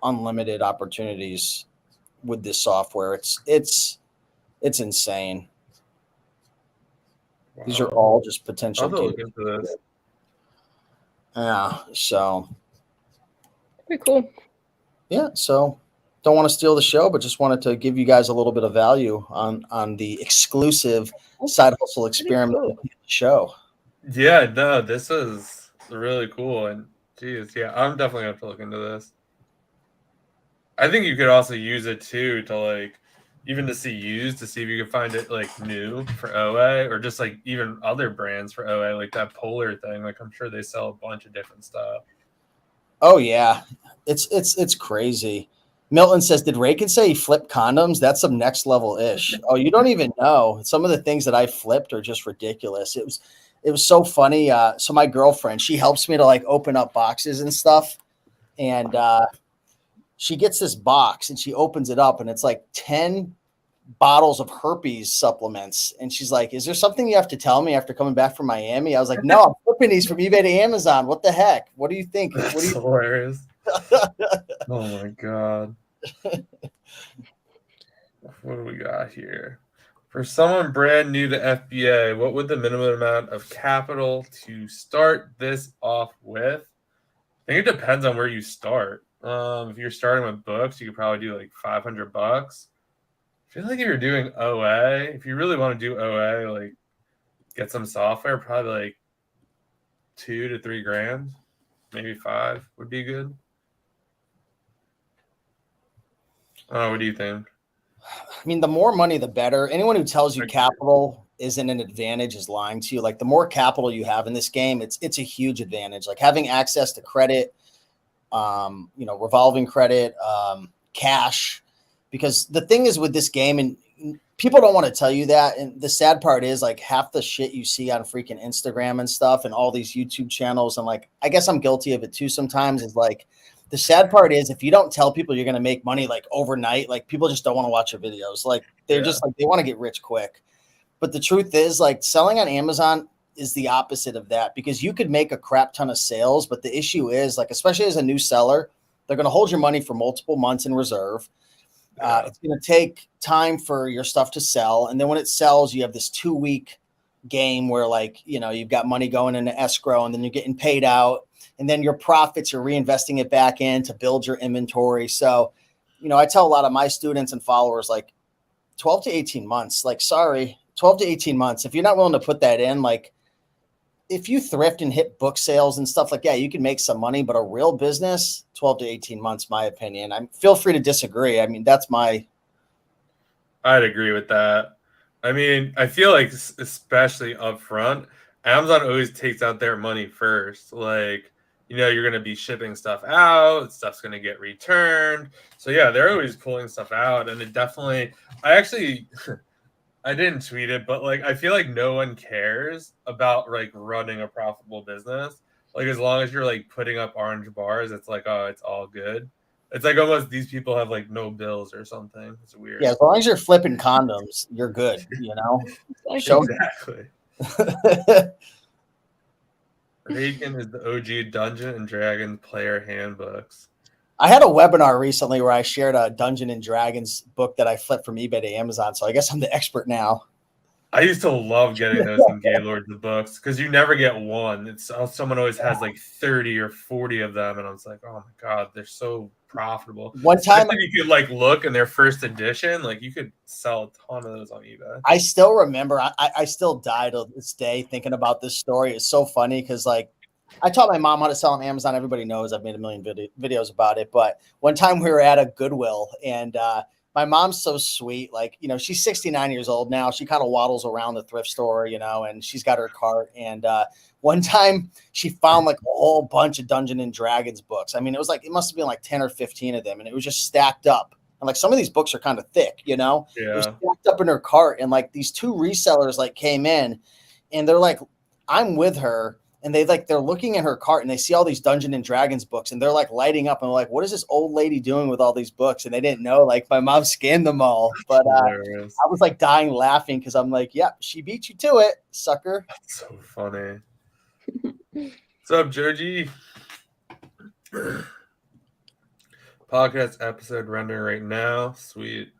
unlimited opportunities with this software. It's insane. Wow. These are all just potential. I'll look into this. Yeah. So. Pretty cool. Yeah. So. Don't want to steal the show, but just wanted to give you guys a little bit of value on the exclusive side hustle experiment show. Yeah, no, this is really cool. And geez, yeah, I'm definitely gonna have to look into this. I think you could also use it too to like even to see used to see if you can find it like new for OA or just like even other brands for OA, like that Polar thing. Like I'm sure they sell a bunch of different stuff. Oh yeah, it's crazy. Milton says, did Raiken say he flipped condoms? That's some next level ish. Oh, you don't even know. Some of the things that I flipped are just ridiculous. It was so funny. So my girlfriend, she helps me to like open up boxes and stuff. And she gets this box and she opens it up and it's like 10 bottles of herpes supplements. And she's like, is there something you have to tell me after coming back from Miami? I was like, no, I'm flipping these from eBay to Amazon. What the heck? What do you think? That's hilarious. Oh my God. What do we got here? For someone brand new to FBA, what would the minimum amount of capital to start this off with? I think it depends on where you start. If you're starting with books, you could probably do like $500. I feel like if you're doing OA, if you really want to do OA, like get some software, probably like $2 to $3 grand, maybe 5 would be good. What do you think? I mean, the more money, the better. Anyone who tells you capital isn't an advantage is lying to you. Like, the more capital you have in this game, it's a huge advantage. Like having access to credit, revolving credit, cash. Because the thing is with this game, and people don't want to tell you that. And the sad part is, like, half the shit you see on freaking Instagram and stuff and all these YouTube channels. And like, I guess I'm guilty of it too sometimes, is like, the sad part is if you don't tell people you're going to make money like overnight, like people just don't want to watch your videos. Like they're just like, they want to get rich quick. But the truth is, like, selling on Amazon is the opposite of that, because you could make a crap ton of sales. But the issue is, like, especially as a new seller, they're going to hold your money for multiple months in reserve. It's going to take time for your stuff to sell. And then when it sells, you have this 2-week game where, like, you've got money going into escrow and then you're getting paid out. And then your profits, you're reinvesting it back in to build your inventory. So, I tell a lot of my students and followers, like, 12 to 18 months, like, 12 to 18 months. If you're not willing to put that in, like, if you thrift and hit book sales and stuff like that, you can make some money, but a real business, 12 to 18 months, my opinion. Feel free to disagree. I mean, I'd agree with that. I mean, I feel like especially up front, Amazon always takes out their money first. Like, you're going to be shipping stuff out, stuff's going to get returned. So yeah, they're always pulling stuff out. And it definitely, I didn't tweet it, but like, I feel like no one cares about like running a profitable business. Like, as long as you're like putting up orange bars, it's like, oh, it's all good. It's like almost these people have like no bills or something. It's weird. Yeah, as long as you're flipping condoms, you're good, Exactly. Raiken is the OG Dungeon and Dragons player handbooks. I had a webinar recently where I shared a Dungeon and Dragons book that I flipped from eBay to Amazon. So I guess I'm the expert now. I used to love getting those in Gaylord's books because you never get one. It's someone always has like 30 or 40 of them, and I was like, oh my God, they're so profitable. One time, if you could like look in their first edition, like you could sell a ton of those on eBay. I still remember. I still die to this day thinking about this story. It's so funny because, like, I taught my mom how to sell on Amazon. Everybody knows I've made a million videos about it. But one time we were at a Goodwill, and my mom's so sweet. Like, she's 69 years old now. She kind of waddles around the thrift store, and she's got her cart. And one time she found like a whole bunch of Dungeon and Dragons books. I mean, it must have been like 10 or 15 of them. And it was just stacked up. And like some of these books are kind of thick, It was stacked up in her cart. And like these 2 resellers like came in, and they're like, I'm with her. And they're looking at her cart and they see all these Dungeon and Dragons books, and they're like lighting up and they're like, what is this old lady doing with all these books? And they didn't know, like, my mom scanned them all. But I was like dying laughing because I'm like, yeah, she beat you to it, sucker. That's so funny. What's up, Joji? Podcast episode rendering right now. Sweet.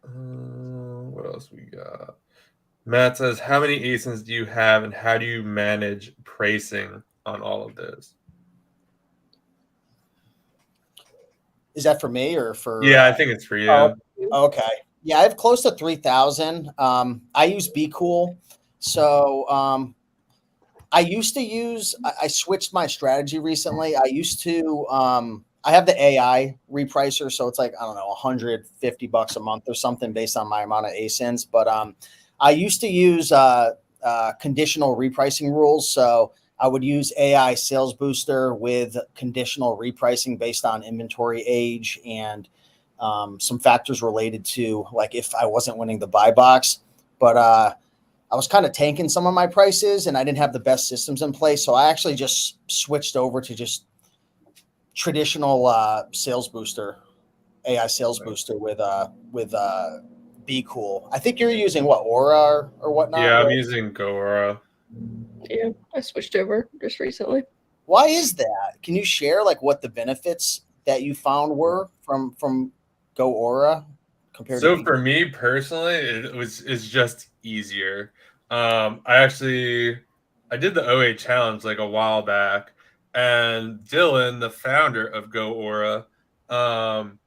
What else we got? Matt says, how many ASINs do you have and how do you manage pricing on all of those? Is that for me or for? Yeah, I think it's for you. Okay. Yeah, I have close to 3,000. I use Be Cool. So I used to use, I switched my strategy recently. I used to, I have the AI repricer. So it's like, I don't know, $150 a month or something based on my amount of ASINs. But I used to use conditional repricing rules. So I would use AI Sales Booster with conditional repricing based on inventory age and some factors related to, like, if I wasn't winning the buy box. But I was kind of tanking some of my prices and I didn't have the best systems in place. So I actually just switched over to just traditional Sales Booster. AI sales booster with Be Cool. I think you're using what, Aura or whatnot, Yeah, I'm right? using Gora. Yeah, I switched over just recently. Why is that? Can you share like what the benefits that you found were from Go Aura compared to So Be for Cool? me personally, it's just easier. I did the OA challenge like a while back, and Dylan, the founder of Go Aura, um,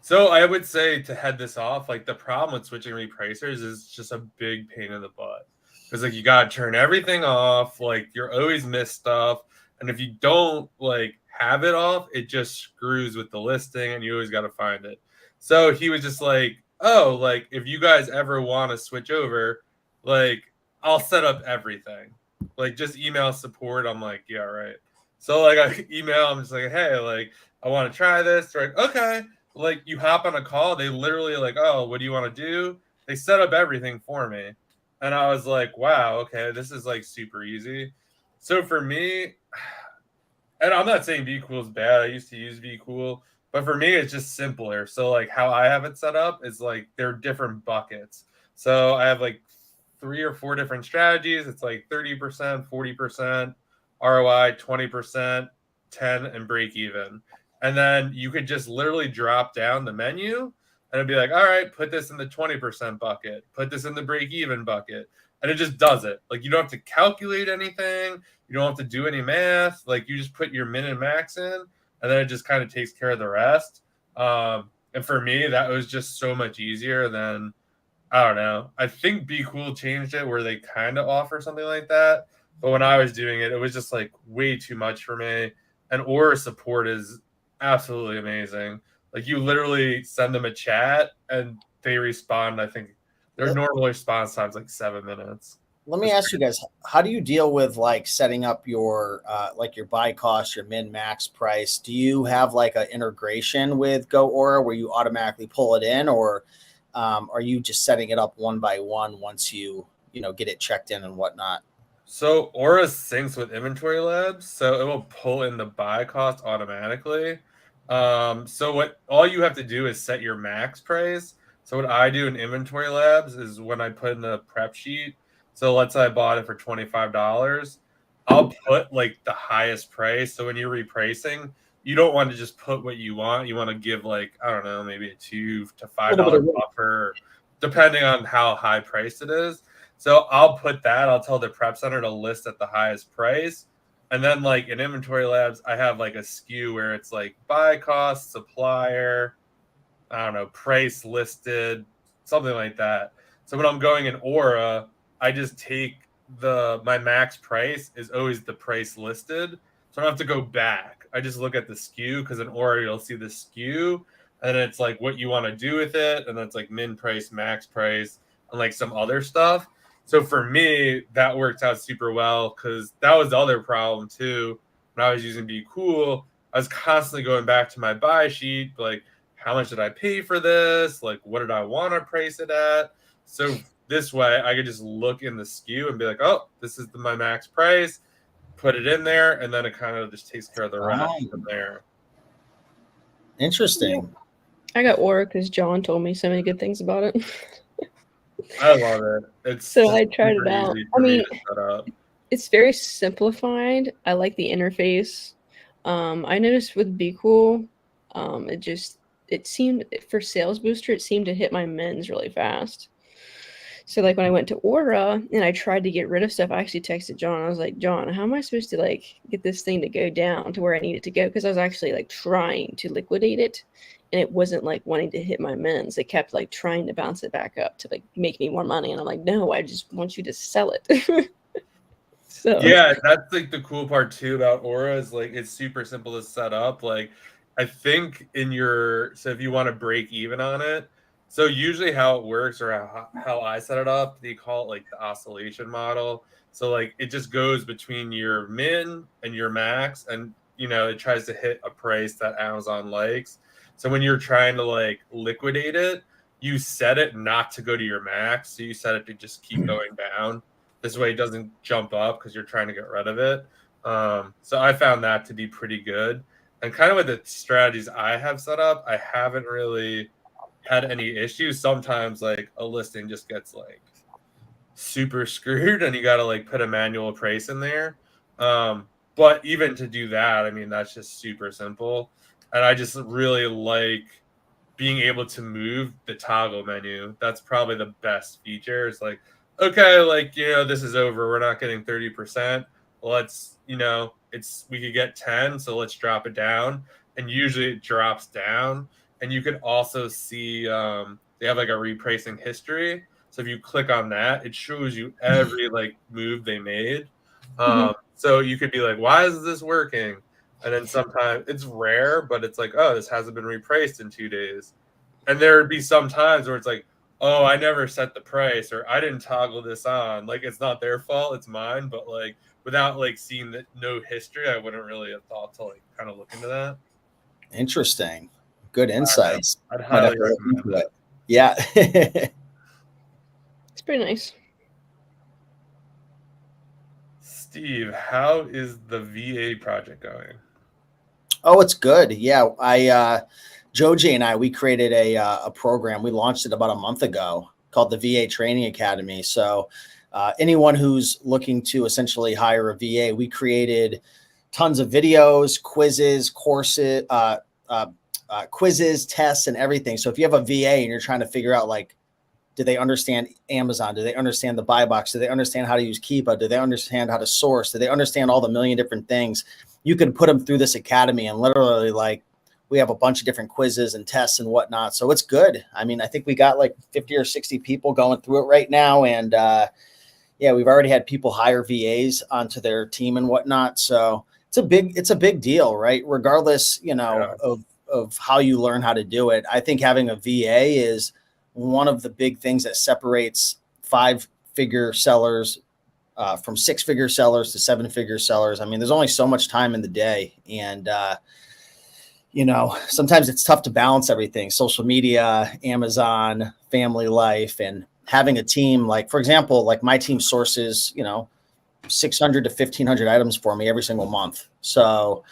so I would say to head this off, like the problem with switching repricers is just a big pain in the butt. Because like you gotta turn everything off, like you're always miss stuff. And if you don't like have it off, it just screws with the listing and you always gotta find it. So he was just like, oh, like if you guys ever want to switch over, like I'll set up everything. Like just email support. I'm like, yeah, right. So like I email, I'm just like, hey, like I want to try this. They're like, okay, like you hop on a call, they literally like, oh, what do you want to do? They set up everything for me. And I was like, wow, okay, this is like super easy. So for me, and I'm not saying Be Cool is bad. I used to use Be Cool, but for me, it's just simpler. So like how I have it set up is like they're different buckets. So I have like 3 or 4 different strategies. It's like 30%, 40%, ROI, 20%, 10, and break even. And then you could just literally drop down the menu and it'd be like, all right, put this in the 20% bucket, put this in the break even bucket. And it just does it. Like you don't have to calculate anything. You don't have to do any math. Like you just put your min and max in, and then it just kind of takes care of the rest. And for me, that was just so much easier than I don't know. I think Be Cool changed it where they kind of offer something like that. But when I was doing it, it was just like way too much for me. And Aura support is absolutely amazing. Like you literally send them a chat and they respond. I think their Let, normal response time's like 7 minutes. let me It's ask you guys, how do you deal with like setting up your like your buy cost, your min max price? Do you have like an integration with Go Aura where you automatically pull it in, or are you just setting it up one by one once you know get it checked in and whatnot? So Aura syncs with Inventory Labs, so it will pull in the buy cost automatically. So what all you have to do is set your max price. So what I do in Inventory Labs is when I put in the prep sheet. So let's say I bought it for $25, I'll put like the highest price. So when you're repricing, you don't want to just put what you want. You want to give like I don't know, maybe a $2 to A $5 little bit of buffer, depending on how high priced it is. So I'll put that. I'll tell the prep center to list at the highest price. And then like in Inventory Labs, I have like a SKU where it's like buy cost, supplier, I don't know, price listed, something like that. So when I'm going in Aura, I just take my max price is always the price listed. So I don't have to go back. I just look at the SKU because in Aura you'll see the SKU and then it's like what you want to do with it, and then it's like min price, max price, and like some other stuff. So for me, that worked out super well because that was the other problem too. When I was using Be Cool, I was constantly going back to my buy sheet, like how much did I pay for this? Like, what did I want to price it at? So this way, I could just look in the SKU and be like, oh, this is my max price, put it in there, and then it kind of just takes care of the rest from there. Interesting. I got Aura because John told me so many good things about it. I love it. It's So just I tried super it out. easy I for me mean, to set up. it's very simplified. I like the interface. I noticed with Be Cool, it seemed for Sales Booster, it seemed to hit my mins really fast. So like when I went to Aura and I tried to get rid of stuff, I actually texted John. I was like, John, how am I supposed to like get this thing to go down to where I need it to go? Because I was actually like trying to liquidate it, and it wasn't like wanting to hit my mins. It kept like trying to bounce it back up to like make me more money. And I'm like, no, I just want you to sell it. So Yeah, that's like the cool part too about Aura is like it's super simple to set up. Like I think so if you want to break even on it, so usually how it works or how I set it up, they call it like the oscillation model. So like it just goes between your min and your max, and it tries to hit a price that Amazon likes. So when you're trying to like liquidate it, you set it not to go to your max, so you set it to just keep going down. This way it doesn't jump up because you're trying to get rid of it. So I found that to be pretty good. And kind of with the strategies I have set up, I haven't really had any issues. Sometimes like a listing just gets like super screwed and you got to like put a manual price in there. But even to do that, I mean, that's just super simple. And I just really like being able to move the toggle menu. That's probably the best feature. It's like, okay, like, this is over. We're not getting 30%. Let's, we could get 10. So let's drop it down. And usually it drops down. And you can also see, they have like a repricing history. So if you click on that, it shows you every like move they made. So you could be like, why is this working? And then sometimes it's rare, but it's like, oh, this hasn't been repriced in 2 days. And there would be some times where it's like, oh, I never set the price, or I didn't toggle this on. Like, it's not their fault, it's mine. But like, without like seeing no history, I wouldn't really have thought to like kind of look into that. Interesting. Good insights. I'd highly recommend that. Yeah. It's pretty nice. Steve, how is the VA project going? Oh, it's good. Yeah. Joji and I, we created a program. We launched it about a month ago called the VA Training Academy. So anyone who's looking to essentially hire a VA, we created tons of videos, quizzes, courses, quizzes, tests, and everything. So if you have a VA and you're trying to figure out, like, do they understand Amazon? Do they understand the buy box? Do they understand how to use Keepa? Do they understand how to source? Do they understand all the million different things? You can put them through this academy and literally, like, we have a bunch of different quizzes and tests and whatnot. So it's good. I mean, I think we got like 50 or 60 people going through it right now. And yeah, we've already had people hire VAs onto their team and whatnot. So it's a big deal, right? Regardless, of how you learn how to do it. I think having a VA is one of the big things that separates 5-figure sellers from 6-figure sellers to 7-figure sellers. I mean, there's only so much time in the day. And, sometimes it's tough to balance everything: social media, Amazon, family life, and having a team. Like, for example, like my team sources, 600 to 1,500 items for me every single month. So,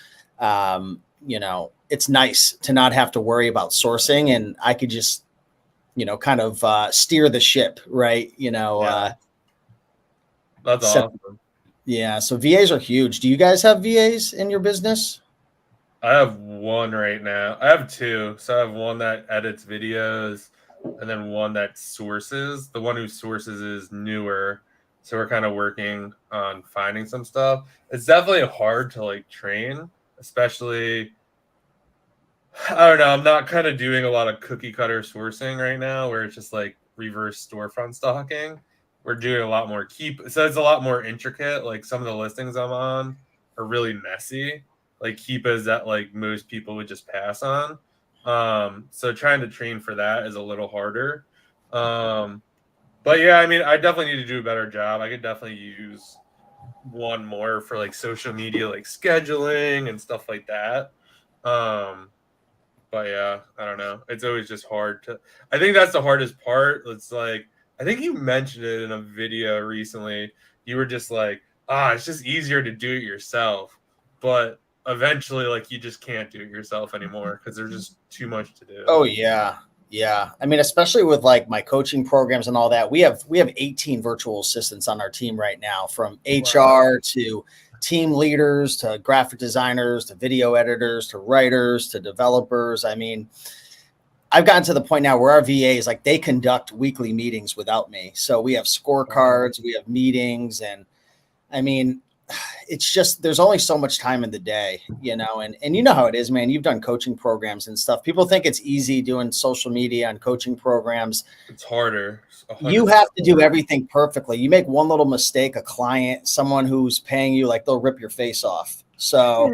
it's nice to not have to worry about sourcing, and I could just, kind of steer the ship, right? That's awesome. Yeah. So VAs are huge. Do you guys have VAs in your business? I have one right now. I have two. So I have one that edits videos and then one that sources. The one who sources is newer. So we're kind of working on finding some stuff. It's definitely hard to like train, especially, I don't know. I'm not kind of doing a lot of cookie cutter sourcing right now where it's just like reverse storefront stalking. We're doing a lot more so it's a lot more intricate. Like some of the listings I'm on are really messy, like Keepas that like most people would just pass on. So trying to train for that is a little harder. But yeah, I mean, I definitely need to do a better job. I could definitely use one more for like social media, like scheduling and stuff like that. But yeah, I don't know. It's always just hard to, I think that's the hardest part. It's like, I think you mentioned it in a video recently. You were just like, it's just easier to do it yourself. But eventually, like, you just can't do it yourself anymore because there's just too much to do. Oh yeah. Yeah. I mean, especially with like my coaching programs and all that, we have 18 virtual assistants on our team right now, from HR to team leaders to graphic designers to video editors to writers to developers. I mean, I've gotten to the point now where our VAs, like, they conduct weekly meetings without me. So we have scorecards, we have meetings, and I mean, it's just, there's only so much time in the day, and you know how it is, man. You've done coaching programs and stuff. People think it's easy doing social media and coaching programs. It's harder. You have to do everything perfectly. You make one little mistake, a client, someone who's paying you, like, they'll rip your face off. So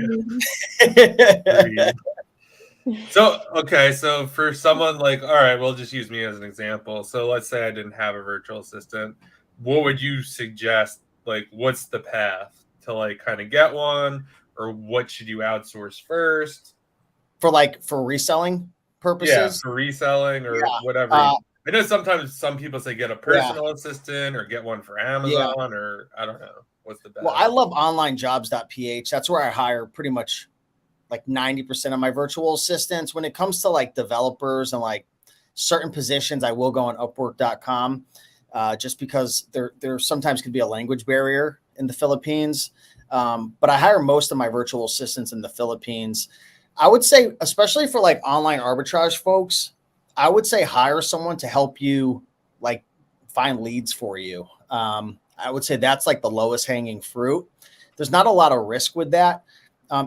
okay, so for someone like, all right, well, just use me as an example. So let's say I didn't have a virtual assistant. What would you suggest? Like, what's the path to like kind of get one, or what should you outsource first? For reselling purposes? Yeah, for reselling or whatever. I know sometimes some people say get a personal assistant or get one for Amazon or I don't know. What's the best? Well, I love onlinejobs.ph. That's where I hire pretty much like 90% of my virtual assistants. When it comes to like developers and like certain positions, I will go on Upwork.com just because there sometimes could be a language barrier in the Philippines. But I hire most of my virtual assistants in the Philippines. I would say, especially for like online arbitrage folks, I would say hire someone to help you like find leads for you. I would say that's like the lowest hanging fruit. There's not a lot of risk with that.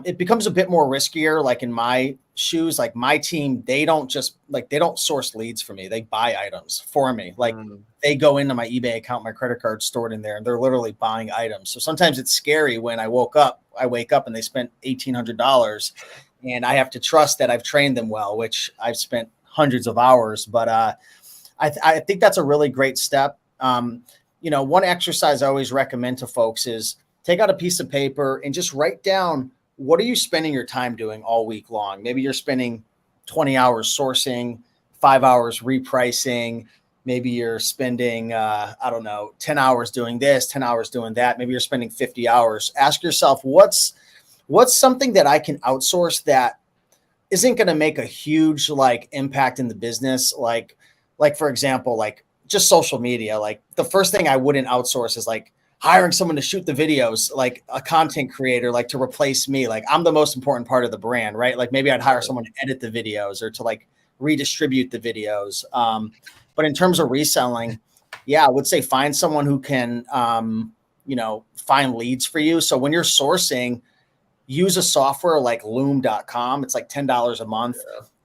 It becomes a bit more riskier. Like in my shoes, like my team, they don't source leads for me. They buy items for me. Like they go into my eBay account, my credit card stored in there, and they're literally buying items. So sometimes it's scary when I wake up and they spent $1,800 and I have to trust that I've trained them well, which I've spent hundreds of hours. But I think that's a really great step. One exercise I always recommend to folks is take out a piece of paper and just write down, what are you spending your time doing all week long? Maybe you're spending 20 hours sourcing, 5 hours repricing. Maybe you're spending, 10 hours doing this, 10 hours doing that. Maybe you're spending 50 hours. Ask yourself, what's something that I can outsource that isn't going to make a huge like impact in the business? Like for example, like just social media. Like the first thing I wouldn't outsource is like hiring someone to shoot the videos, like a content creator, like to replace me. Like I'm the most important part of the brand, right? Like maybe I'd hire someone to edit the videos or to like redistribute the videos. But in terms of reselling, I would say find someone who can, find leads for you. So when you're sourcing, use a software like loom.com. It's like $10 a month.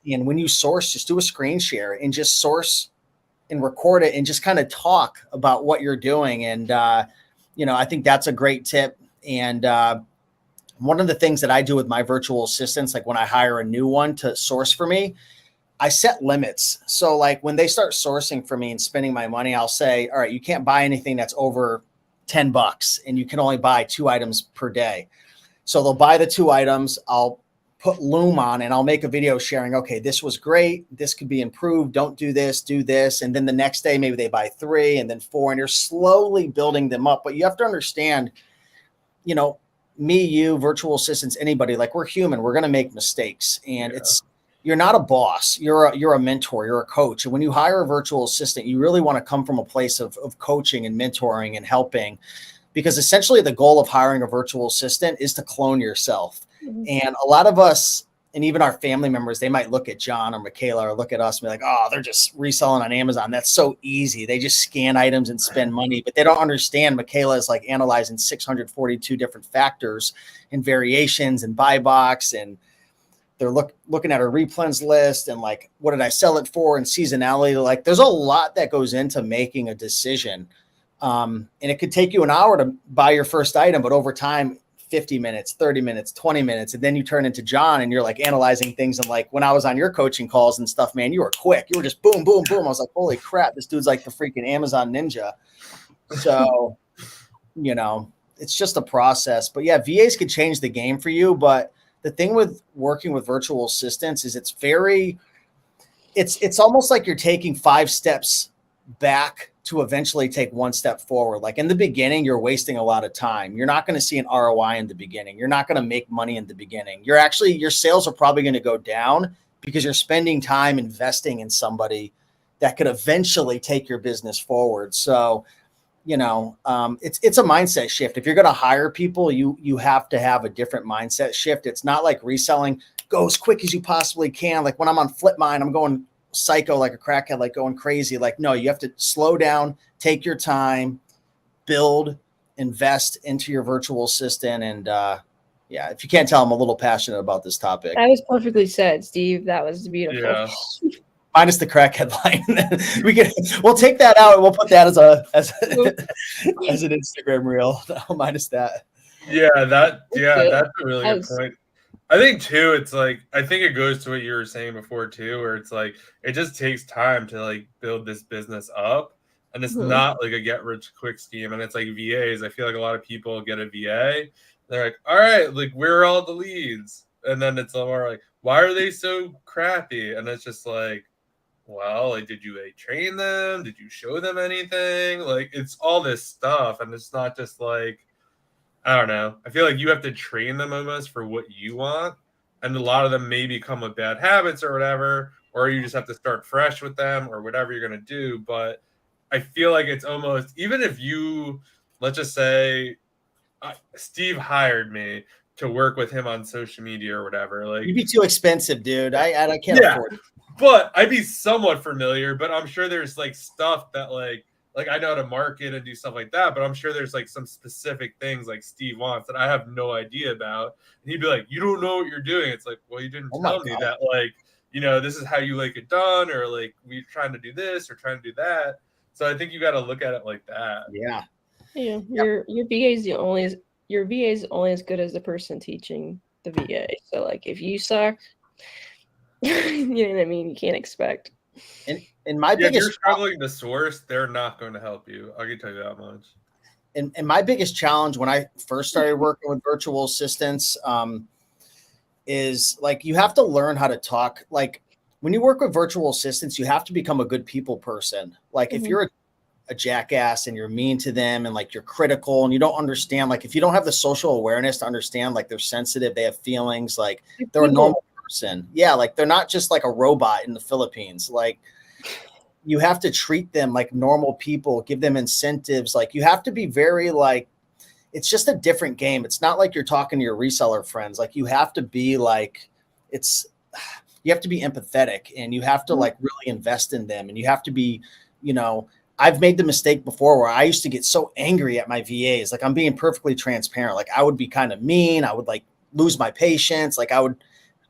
Yeah. And when you source, just do a screen share and just source and record it and just kind of talk about what you're doing. And, I think that's a great tip. And one of the things that I do with my virtual assistants, like when I hire a new one to source for me, I set limits. So like when they start sourcing for me and spending my money, I'll say, all right, you can't buy anything that's over $10 and you can only buy 2 items per day. So they'll buy the 2 items. I'll put Loom on and I'll make a video sharing, okay, this was great. This could be improved. Don't do this, do this. And then the next day, maybe they buy 3 and then 4, and you're slowly building them up. But you have to understand, me, you, virtual assistants, anybody, like we're human, we're going to make mistakes. And you're not a boss. You're a mentor, you're a coach. And when you hire a virtual assistant, you really want to come from a place of coaching and mentoring and helping, because essentially the goal of hiring a virtual assistant is to clone yourself. And a lot of us, and even our family members, they might look at John or Michaela or look at us and be like, oh, they're just reselling on Amazon. That's so easy. They just scan items and spend money. But they don't understand Michaela is like analyzing 642 different factors and variations and buy box. And they're looking at her replens list and like, what did I sell it for? And seasonality. Like there's a lot that goes into making a decision. And it could take you an hour to buy your first item, but over time, 50 minutes, 30 minutes, 20 minutes. And then you turn into John and you're like analyzing things. And like when I was on your coaching calls and stuff, man, you were quick. You were just boom, boom, boom. I was like, holy crap, this dude's like the freaking Amazon ninja. So, it's just a process. But yeah, VAs could change the game for you. But the thing with working with virtual assistants is it's almost like you're taking 5 steps back to eventually take 1 step forward. Like in the beginning, you're wasting a lot of time. You're not going to see an ROI in the beginning. You're not going to make money in the beginning. Your sales are probably going to go down because you're spending time investing in somebody that could eventually take your business forward. So, it's a mindset shift. If you're going to hire people, you have to have a different mindset shift. It's not like reselling, go as quick as you possibly can. Like when I'm on Flipmine, I'm going psycho like a crackhead, like going crazy. Like, no, you have to slow down, take your time, build, invest into your virtual assistant. And if you can't tell, I'm a little passionate about this topic. That was perfectly said, Steve. That was beautiful. Yeah. Minus the crackhead line. We'll take that out and we'll put that as an Instagram reel. Minus that. That's a really good point. I think too, it's like, I think it goes to what you were saying before too, where it's like, it just takes time to like build this business up, and it's not like a get rich quick scheme. And it's like VAs. I feel like a lot of people get a VA. They're like, all right, like where are all the leads? And then it's more like, why are they so crappy? And it's just like, well, like, did you train them? Did you show them anything? Like, it's all this stuff. And it's not just like, I don't know. I feel like you have to train them almost for what you want. and a lot of them maybe come with bad habits or whatever, or you just have to start fresh with them or whatever you're going to do. But I feel like it's almost, even if you, let's just say, Steve hired me to work with him on social media or whatever. Like, You'd be too expensive, dude. I can't yeah, afford it. but I'd be somewhat familiar. But I'm sure there's like stuff that like I know how to market and do stuff like that. But I'm sure there's like some specific things like Steve wants that I have no idea about. And he'd be like, "You don't know what you're doing." It's like, well, you didn't tell me that. Like, you know, this is how you like it done, or like we're trying to do this or trying to do that. So I think you got to look at it like that. Yeah. Yeah, your VA is your VA is only as good as the person teaching the VA. So like if you suck, you know what I mean, you can't expect. And my if biggest you're struggling to source, they're not going to help you. I can tell you that much. And my biggest challenge when I first started working with virtual assistants is like you have to learn how to talk. Like when you work with virtual assistants, you have to become a good people person. Like if you're a jackass and you're mean to them and like you're critical and you don't understand, like if you don't have the social awareness to understand, like they're sensitive, they have feelings, like they're a normal person. Yeah, like they're not just like a robot in the Philippines. Like you have to treat them like normal people, give them incentives. Like you have to be very like, it's just a different game. It's not like you're talking to your reseller friends. Like you have to be like, you have to be empathetic and you have to like really invest in them. And you have to be, you know, I've made the mistake before where I used to get so angry at my VAs. Like I'm being perfectly transparent. Like I would be kind of mean. I would like lose my patience. Like I would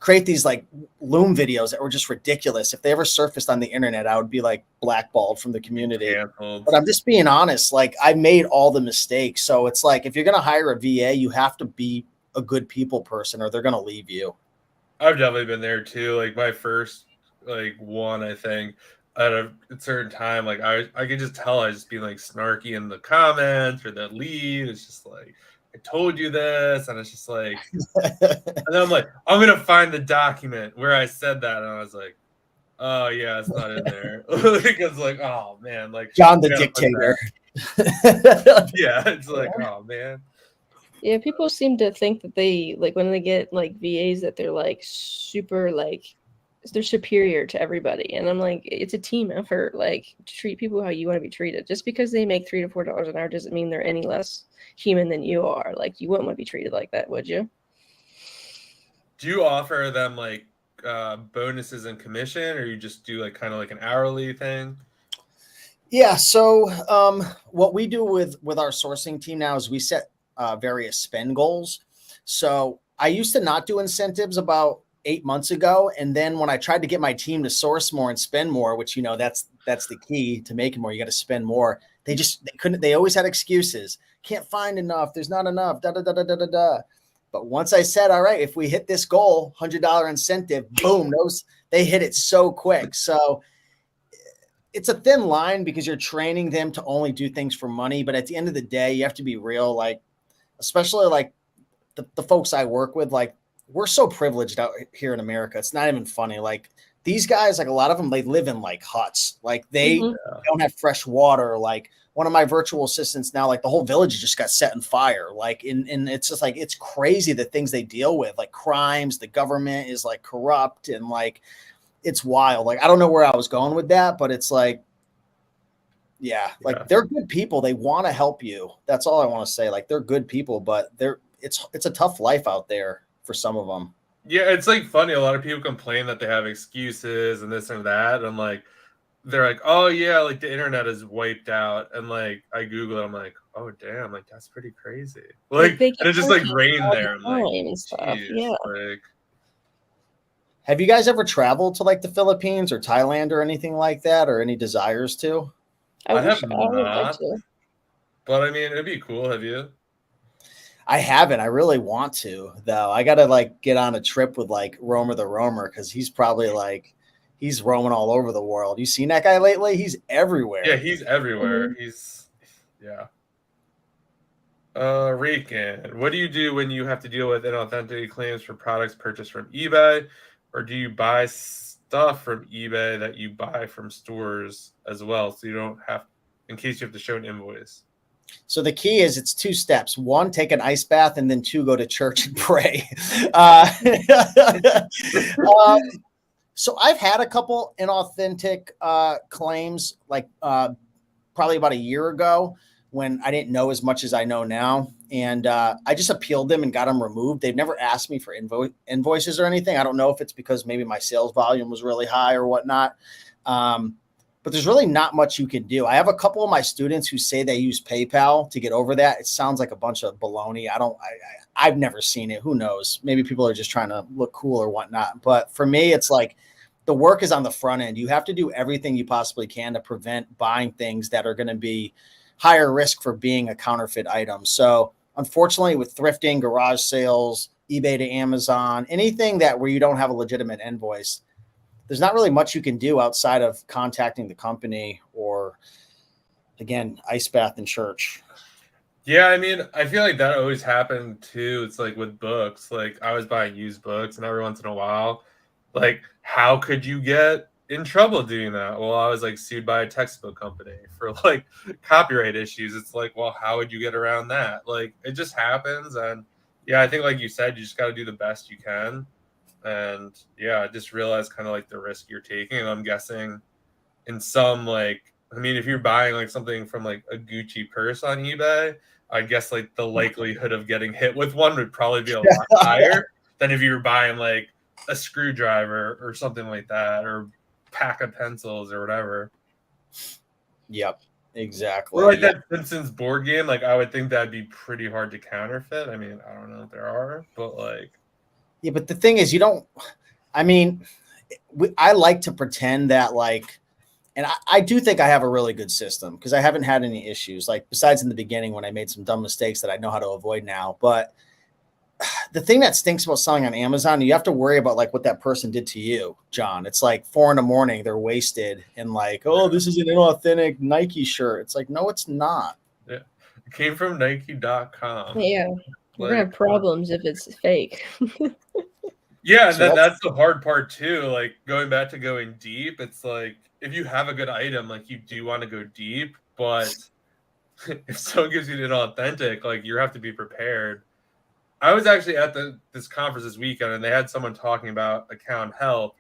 create these like Loom videos that were just ridiculous. If they ever surfaced on the internet, I would be like blackballed from the community. But I'm just being honest. Like I made all the mistakes. So it's like, if you're going to hire a VA, you have to be a good people person or they're going to leave you. I've definitely been there too. Like my first like one, I think at a certain time, like I could just tell I just being like snarky in the comments or the lead. It's just like, I told you this, and it's just like, and then I'm like, I'm gonna find the document where I said that, and I was like, oh yeah, it's not in there because like, oh man, like John the Dictator. Yeah, it's like, oh man. Yeah, people seem to think that they like when they get like VAs that they're like super like they're superior to everybody, and I'm like, it's a team effort. Like treat people how you want to be treated. Just because they make $3 to $4 an hour doesn't mean they're any less human than you are. Like you wouldn't want to be treated like that, would you? Do you offer them like bonuses and commission, or you just do like kind of like an hourly thing? Yeah. So what we do with our sourcing team now is we set various spend goals. So I used to not do incentives about 8 months ago. And then when I tried to get my team to source more and spend more, which, you know, that's the key to making more, you got to spend more. They couldn't, they always had excuses. Can't find enough. There's not enough, da, da, da, da, da, da, da. But once I said, all right, if we hit this goal, $100 incentive, boom, they hit it so quick. So it's a thin line because you're training them to only do things for money. But at the end of the day, you have to be real. Like, especially like the folks I work with, like we're so privileged out here in America. It's not even funny. Like these guys, like a lot of them, they live in like huts. Like they don't have fresh water. Like one of my virtual assistants now, like the whole village just got set on fire. Like, and it's just like, it's crazy the things they deal with, like crimes, the government is like corrupt and like, it's wild. Like, I don't know where I was going with that, but it's like, yeah, like they're good people. They want to help you. That's all I want to say. Like they're good people, but it's a tough life out there for some of them. Yeah, it's like funny. A lot of people complain that they have excuses and this and that, and like they're like, oh yeah, like the internet is wiped out, and like I Google it, I'm like, oh damn, like that's pretty crazy. Like, and it's just like rain there. I'm like, and stuff. Yeah. Like, have you guys ever traveled to like the Philippines or Thailand or anything like that, or any desires to? I have not, but I mean, it'd be cool. Have you? I haven't. I really want to, though. I got to like get on a trip with like Romer the Roamer because he's probably like he's roaming all over the world. You seen that guy lately? He's everywhere. Yeah, he's everywhere. He's yeah. Raiken, what do you do when you have to deal with inauthentic claims for products purchased from eBay, or do you buy stuff from eBay that you buy from stores as well, so you don't have, in case you have to show an invoice? So the key is it's 2 steps. 1, take an ice bath, and then 2, go to church and pray. So I've had a couple inauthentic claims, like probably about a year ago when I didn't know as much as I know now. And I just appealed them and got them removed. They've never asked me for invoices or anything. I don't know if it's because maybe my sales volume was really high or whatnot. But there's really not much you can do. I have a couple of my students who say they use PayPal to get over that. It sounds like a bunch of baloney. I've never seen it. Who knows? Maybe people are just trying to look cool or whatnot. But for me, it's like the work is on the front end. You have to do everything you possibly can to prevent buying things that are going to be higher risk for being a counterfeit item. So unfortunately, with thrifting, garage sales, eBay to Amazon, anything that where you don't have a legitimate invoice, there's not really much you can do outside of contacting the company or, again, ice bath in church. Yeah, I mean, I feel like that always happened too. It's like with books. Like I was buying used books, and every once in a while, like, how could you get in trouble doing that? Well, I was like sued by a textbook company for like copyright issues. It's like, well, how would you get around that? Like, it just happens. And yeah, I think like you said, you just got to do the best you can. And yeah, I just realized kind of like the risk you're taking. And I'm guessing in some, like, I mean, if you're buying like something from like a Gucci purse on eBay, I guess like the likelihood of getting hit with one would probably be a lot higher than if you were buying like a screwdriver or something like that, or pack of pencils or whatever. Yep, exactly. Or like that Simpsons board game, like I would think that'd be pretty hard to counterfeit. I mean, I don't know if there are, but like, yeah, but the thing is, I like to pretend that like, and I do think I have a really good system because I haven't had any issues, like besides in the beginning when I made some dumb mistakes that I know how to avoid now. But the thing that stinks about selling on Amazon, you have to worry about like what that person did to you, John. It's like 4 a.m, they're wasted and like, oh, this is an inauthentic Nike shirt. It's like, no, it's not. yeah, it came from Nike.com. Yeah, we're gonna have problems if it's fake. Yeah, and then that's the hard part too. Like going back to going deep, it's like if you have a good item, like you do want to go deep, but if someone gives you an authentic, like you have to be prepared. I was actually at this conference this weekend, and they had someone talking about account health.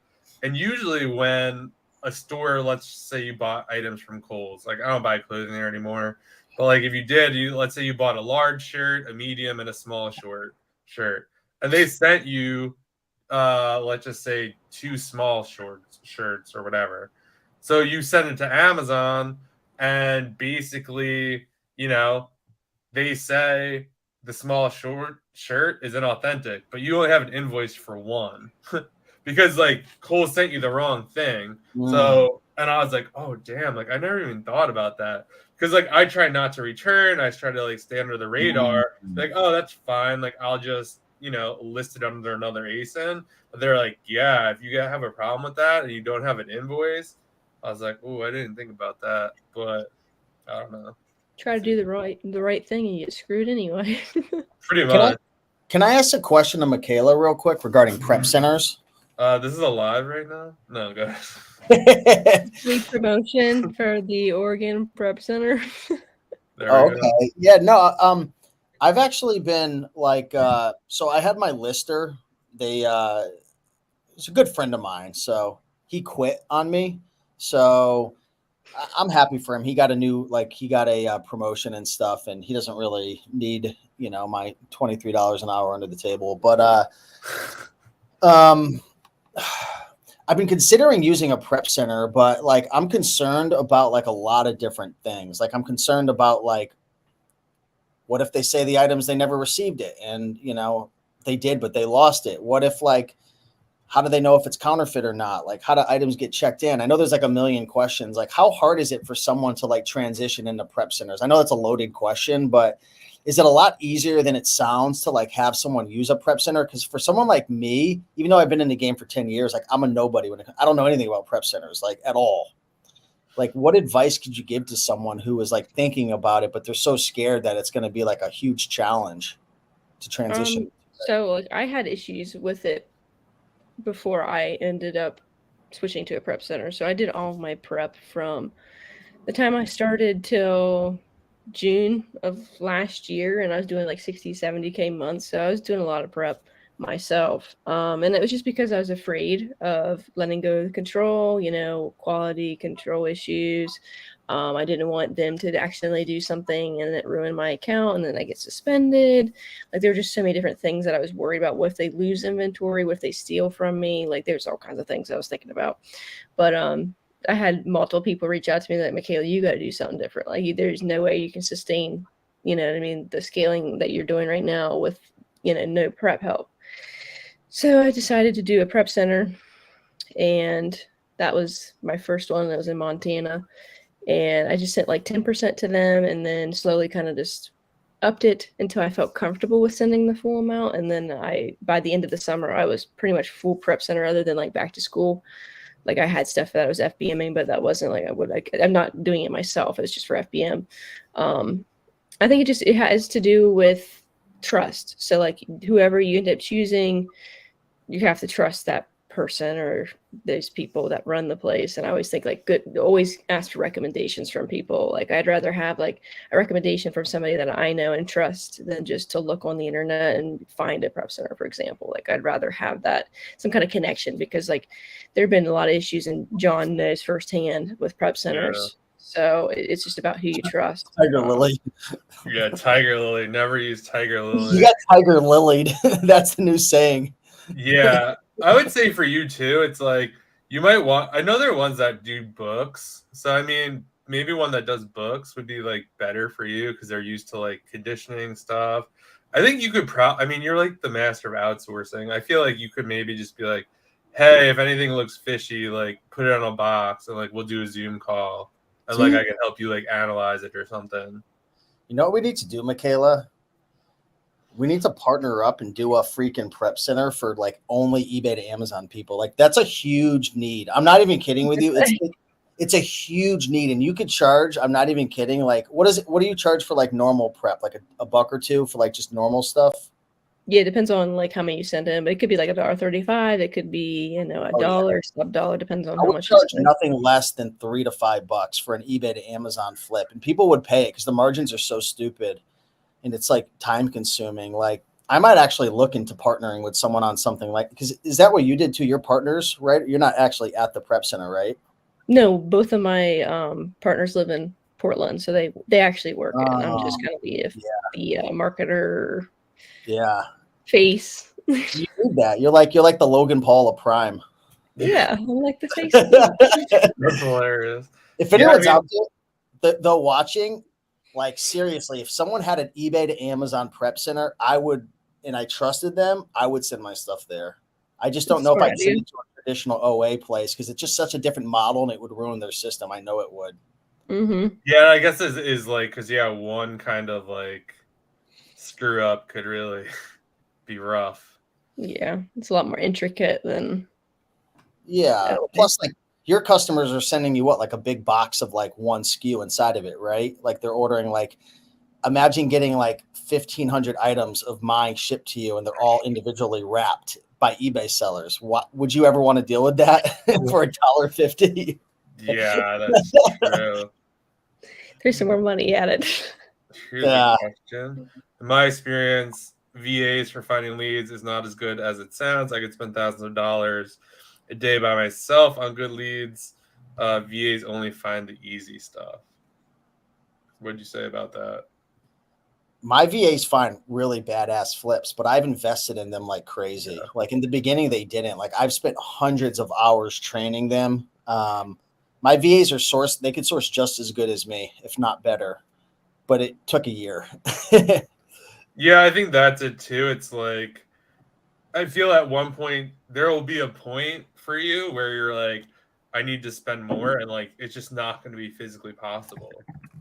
And usually, when a store, let's say you bought items from Kohl's, like I don't buy clothing there anymore, but like if you did, let's say you bought a large shirt, a medium, and a small shirt, and they sent you, let's just say 2 small shirts or whatever. So you send it to Amazon, and basically, they say the small shirt is inauthentic, but you only have an invoice for one because like Cole sent you the wrong thing. So, and I was like, oh damn, like I never even thought about that because like I try not to return. I try to like stay under the radar. Like, oh, that's fine. Like I'll just list it under another ASIN. But they're like, yeah, if you have a problem with that and you don't have an invoice, I was like, oh, I didn't think about that, but I don't know. Try to do the right thing and you get screwed anyway. Pretty much. Can I ask a question to Michaela real quick regarding prep centers? This is a live right now? No, go ahead. Free promotion for the Oregon Prep Center. Okay. Yeah, no, I've actually been like, so I had my lister. It's a good friend of mine. So he quit on me. So I'm happy for him. He got a promotion and stuff, and he doesn't really need, my $23 an hour under the table. But I've been considering using a prep center, but like I'm concerned about like a lot of different things. Like I'm concerned about like, what if they say the items they never received it, and they did, but they lost it? What if like, how do they know if it's counterfeit or not? Like, how do items get checked in? I know there's like a million questions. Like, how hard is it for someone to like transition into prep centers? I know that's a loaded question, but is it a lot easier than it sounds to like have someone use a prep center? Because for someone like me, even though I've been in the game for 10 years, like I'm a nobody I don't know anything about prep centers, like at all. Like, what advice could you give to someone who is like thinking about it, but they're so scared that it's going to be like a huge challenge to transition? So like I had issues with it before I ended up switching to a prep center. So I did all of my prep from the time I started till June of last year, and I was doing like 60, 70K months. So I was doing a lot of prep myself. And it was just because I was afraid of letting go of the control, quality control issues. I didn't want them to accidentally do something and it ruin my account and then I get suspended. Like there were just so many different things that I was worried about. What if they lose inventory? What if they steal from me? Like there's all kinds of things I was thinking about. But I had multiple people reach out to me like, Michaela, you got to do something different. Like there's no way you can sustain, the scaling that you're doing right now with, no prep help. So I decided to do a prep center, and that was my first one. That was in Montana. And I just sent like 10% to them and then slowly kind of just upped it until I felt comfortable with sending the full amount. And then by the end of the summer, I was pretty much full prep center other than like back to school. Like I had stuff that I was FBMing, but that wasn't like I'm not doing it myself. It's just for FBM. I think it has to do with trust. So like whoever you end up choosing, you have to trust that person or those people that run the place. And I always think like always ask for recommendations from people. Like I'd rather have like a recommendation from somebody that I know and trust than just to look on the internet and find a prep center, for example. Like I'd rather have that some kind of connection, because like there have been a lot of issues, and John knows firsthand with prep centers. Yeah. So it's just about who you trust. Tiger Lily. Yeah, Tiger Lily. Never use Tiger Lily. You got Tiger Lilied. That's the new saying. Yeah, I would say for you too, it's like you might want. I know there are ones that do books, so I mean, maybe one that does books would be like better for you because they're used to like conditioning stuff. I think you could I mean, you're like the master of outsourcing. I feel like you could maybe just be like, hey, if anything looks fishy, like put it on a box and like we'll do a Zoom call and like I can help you like analyze it or something. You know what we need to do, Michaela? We need to partner up and do a freaking prep center for like only eBay to Amazon people. Like that's a huge need. I'm not even kidding with you. It's a huge need, and you could charge. I'm not even kidding. Like, what is it? What do you charge for like normal prep? Like a buck or two for like just normal stuff? Yeah, it depends on like how many you send in, but it could be like $1.35. It could be $1, sub-dollar, depends on how much you charge. spend. Nothing less than $3 to $5 for an eBay to Amazon flip, and people would pay it because the margins are so stupid. And it's like time consuming. Like I might actually look into partnering with someone on something like, because is that what you did to your partners, right? You're not actually at the prep center, right? No, both of my partners live in Portland, so they actually work it. And I'm just kind of the marketer. Yeah. Face. You need that. You're like the Logan Paul of Prime. Yeah, I'm like the face. That's hilarious. If anyone's out there, the watching. Like seriously, if someone had an eBay to Amazon prep center, I would, and I trusted them, I would send my stuff there. I just don't know if I'd send it to a traditional OA place because it's just such a different model and it would ruin their system. I know it would. Mm-hmm. Yeah, I guess is like because one kind of like screw up could really be rough. Yeah, it's a lot more intricate than. Yeah. Plus, like your customers are sending you like a big box of like one SKU inside of it, right? Like they're ordering like, imagine getting like 1,500 items of mine shipped to you and they're all individually wrapped by eBay sellers. What would you ever want to deal with that for $1.50? Yeah, that's true. There's some more money added. Here's a question. In my experience, VAs for finding leads is not as good as it sounds. I could spend thousands of dollars a day by myself on good leads. VAs only find the easy stuff. What'd you say about that? My VAs find really badass flips, but I've invested in them like crazy. Yeah. Like in the beginning, they didn't. Like I've spent hundreds of hours training them. My VAs are sourced. They could source just as good as me, if not better, but it took a year. Yeah, I think that's it too. It's like, I feel at one point, there will be a point for you where you're like, I need to spend more. And like, it's just not going to be physically possible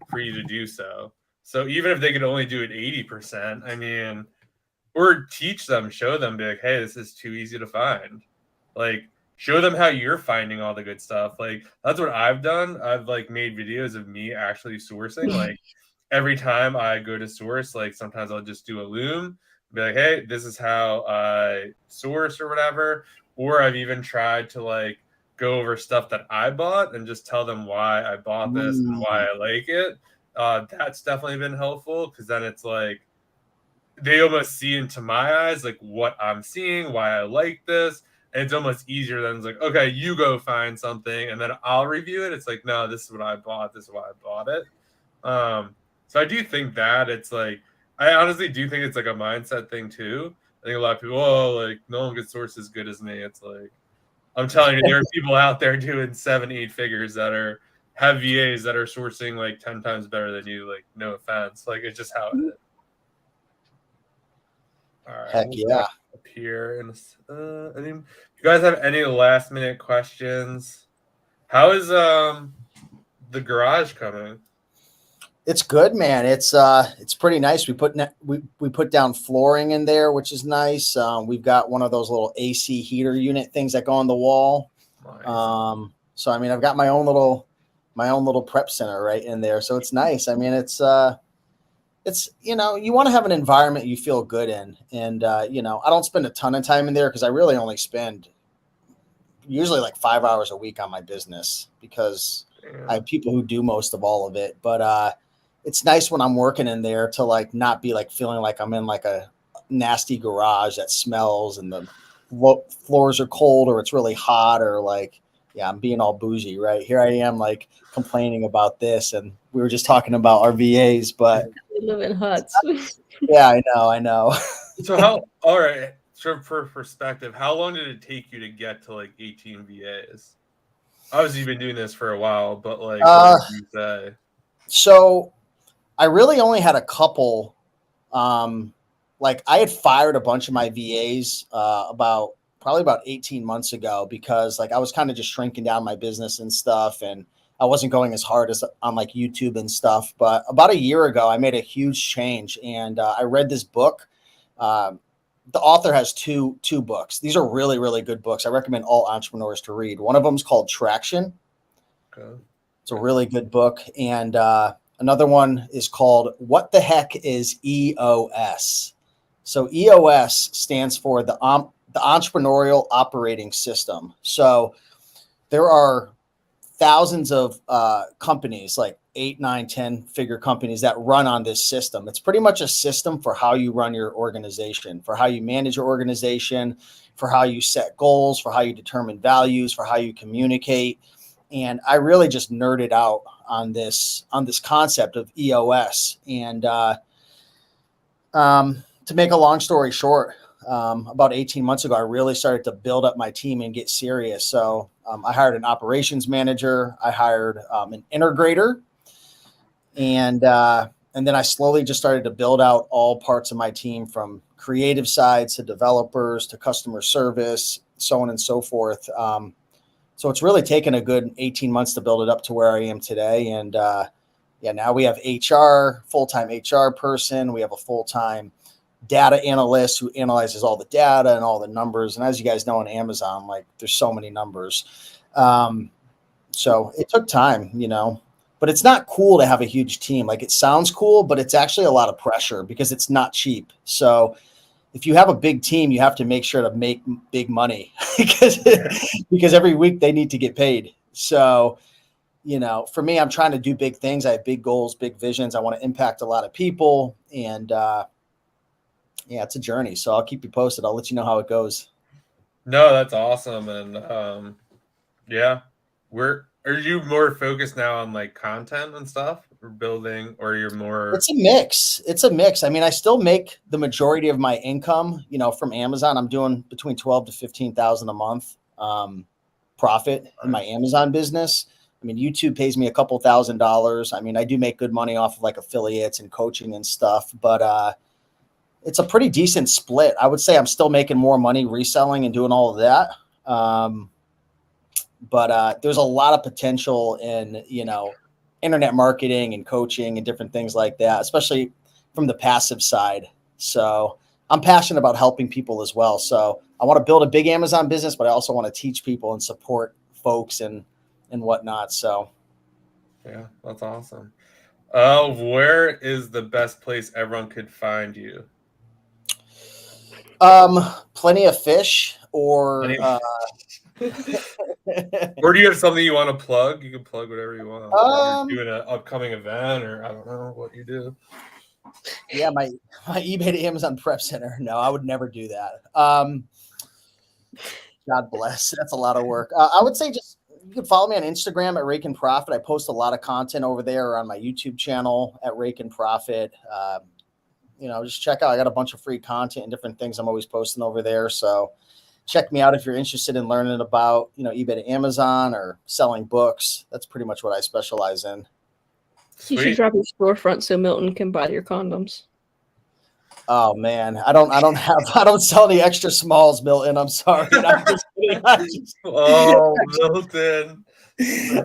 for you to do so. So even if they could only do it 80%, I mean, or teach them, show them, be like, hey, this is too easy to find. Like, show them how you're finding all the good stuff. Like, that's what I've done. I've like made videos of me actually sourcing. Like every time I go to source, like sometimes I'll just do a loom, be like, hey, this is how I source or whatever. Or I've even tried to like go over stuff that I bought and just tell them why I bought this and why I like it. that's definitely been helpful because then it's like they almost see into my eyes like what I'm seeing, why I like this. And it's almost easier than it's like, okay, you go find something and then I'll review it. It's like, no, this is what I bought. This is why I bought it. So I do think that it's like, I honestly do think it's like a mindset thing too. I think a lot of people, oh, like no one gets source as good as me. It's like, I'm telling you, there are people out there doing 7-8 figures that have VAs that are sourcing like 10 times better than you. Like, no offense. Like, it's just how it is. All right. Heck yeah. Up here. And I mean, if you guys have any last minute questions, how is the garage coming? It's good, man. It's pretty nice. We put down flooring in there, which is nice. We've got one of those little AC heater unit things that go on the wall. Nice. So I mean, I've got my own little prep center right in there. So it's nice. I mean, it's you know, you want to have an environment you feel good in, and you know, I don't spend a ton of time in there because I really only spend usually like 5 hours a week on my business because I have people who do most of all of it. But it's nice when I'm working in there to like not be like feeling like I'm in like a nasty garage that smells and the floors are cold or it's really hot or like, yeah, I'm being all bougie, right? Here I am like complaining about this, and we were just talking about our VAs, but We live in huts. yeah, I know. So all right. So for perspective, how long did it take you to get to like 18 VAs? Obviously, you've been doing this for a while, but like, what would you say? So I really only had a couple. Like I had fired a bunch of my VAs probably about 18 months ago because like I was kind of just shrinking down my business and stuff, and I wasn't going as hard as on like YouTube and stuff. But about a year ago, I made a huge change, and I read this book. The author has two books. These are really, really good books. I recommend all entrepreneurs to read. One of them is called Traction. Okay. It's a really good book. And another one is called What the Heck is EOS? So EOS stands for the Entrepreneurial Operating System. So there are thousands of companies, like 8, 9, 10 figure companies that run on this system. It's pretty much a system for how you run your organization, for how you manage your organization, for how you set goals, for how you determine values, for how you communicate. And I really just nerded out on this concept of EOS. And to make a long story short, about 18 months ago, I really started to build up my team and get serious. So I hired an operations manager. I hired an integrator. And then I slowly just started to build out all parts of my team, from creative sides to developers to customer service, so on and so forth. So it's really taken a good 18 months to build it up to where I am today. And yeah, now we have HR, full-time HR person. We have a full-time data analyst who analyzes all the data and all the numbers. And as you guys know, on Amazon, like there's so many numbers. So it took time, you know, but it's not cool to have a huge team. Like it sounds cool, but it's actually a lot of pressure because it's not cheap. So if you have a big team, you have to make sure to make big money because every week they need to get paid. So, you know, for me, I'm trying to do big things. I have big goals, big visions. I want to impact a lot of people, and yeah, it's a journey. So I'll keep you posted. I'll let you know how it goes. No, that's awesome. And yeah, are you more focused now on like content and stuff or building, or you're more? It's a mix. It's a mix. I mean, I still make the majority of my income, you know, from Amazon. I'm doing between 12 to 15,000 a month profit in my Amazon business. I mean, YouTube pays me a couple $1,000s. I mean, I do make good money off of like affiliates and coaching and stuff, but it's a pretty decent split. I would say I'm still making more money reselling and doing all of that. But there's a lot of potential in, you know, internet marketing and coaching and different things like that, especially from the passive side. So I'm passionate about helping people as well. So I want to build a big Amazon business, but I also want to teach people and support folks and whatnot. So Yeah, that's awesome. Where is the best place everyone could find you? Plenty of fish, or Or do you have something you want to plug? You can plug whatever you want. If you're doing an upcoming event, or I don't know what you do. Yeah, my eBay to Amazon prep center. No, I would never do that. God bless. That's a lot of work. I would say just you can follow me on Instagram at Raiken Profit. I post a lot of content over there, or on my YouTube channel at Raiken Profit. Just check out. I got a bunch of free content and different things I'm always posting over there. So check me out if you're interested in learning about, eBay to Amazon or selling books. That's pretty much what I specialize in. You should drop your storefront so Milton can buy your condoms. Oh man, I don't sell any extra smalls, Milton. I'm sorry. I'm just kidding. Milton.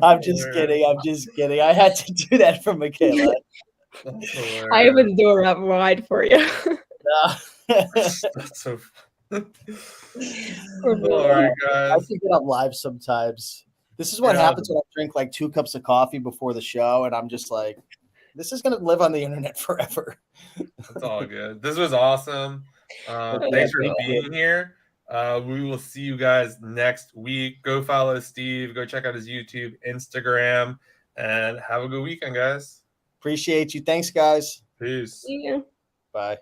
I'm just kidding. I had to do that for Michaela. I have a door up wide for you. That's so fun. All right, guys. I should get up live sometimes. This is what happens when I drink like 2 cups of coffee before the show, and I'm just like, this is going to live on the internet forever. That's all good. This was awesome. Thanks for being here. We will see you guys next week. Go follow Steve. Go check out his YouTube, Instagram, and have a good weekend, guys. Appreciate you. Thanks, guys. Peace. Yeah. Bye.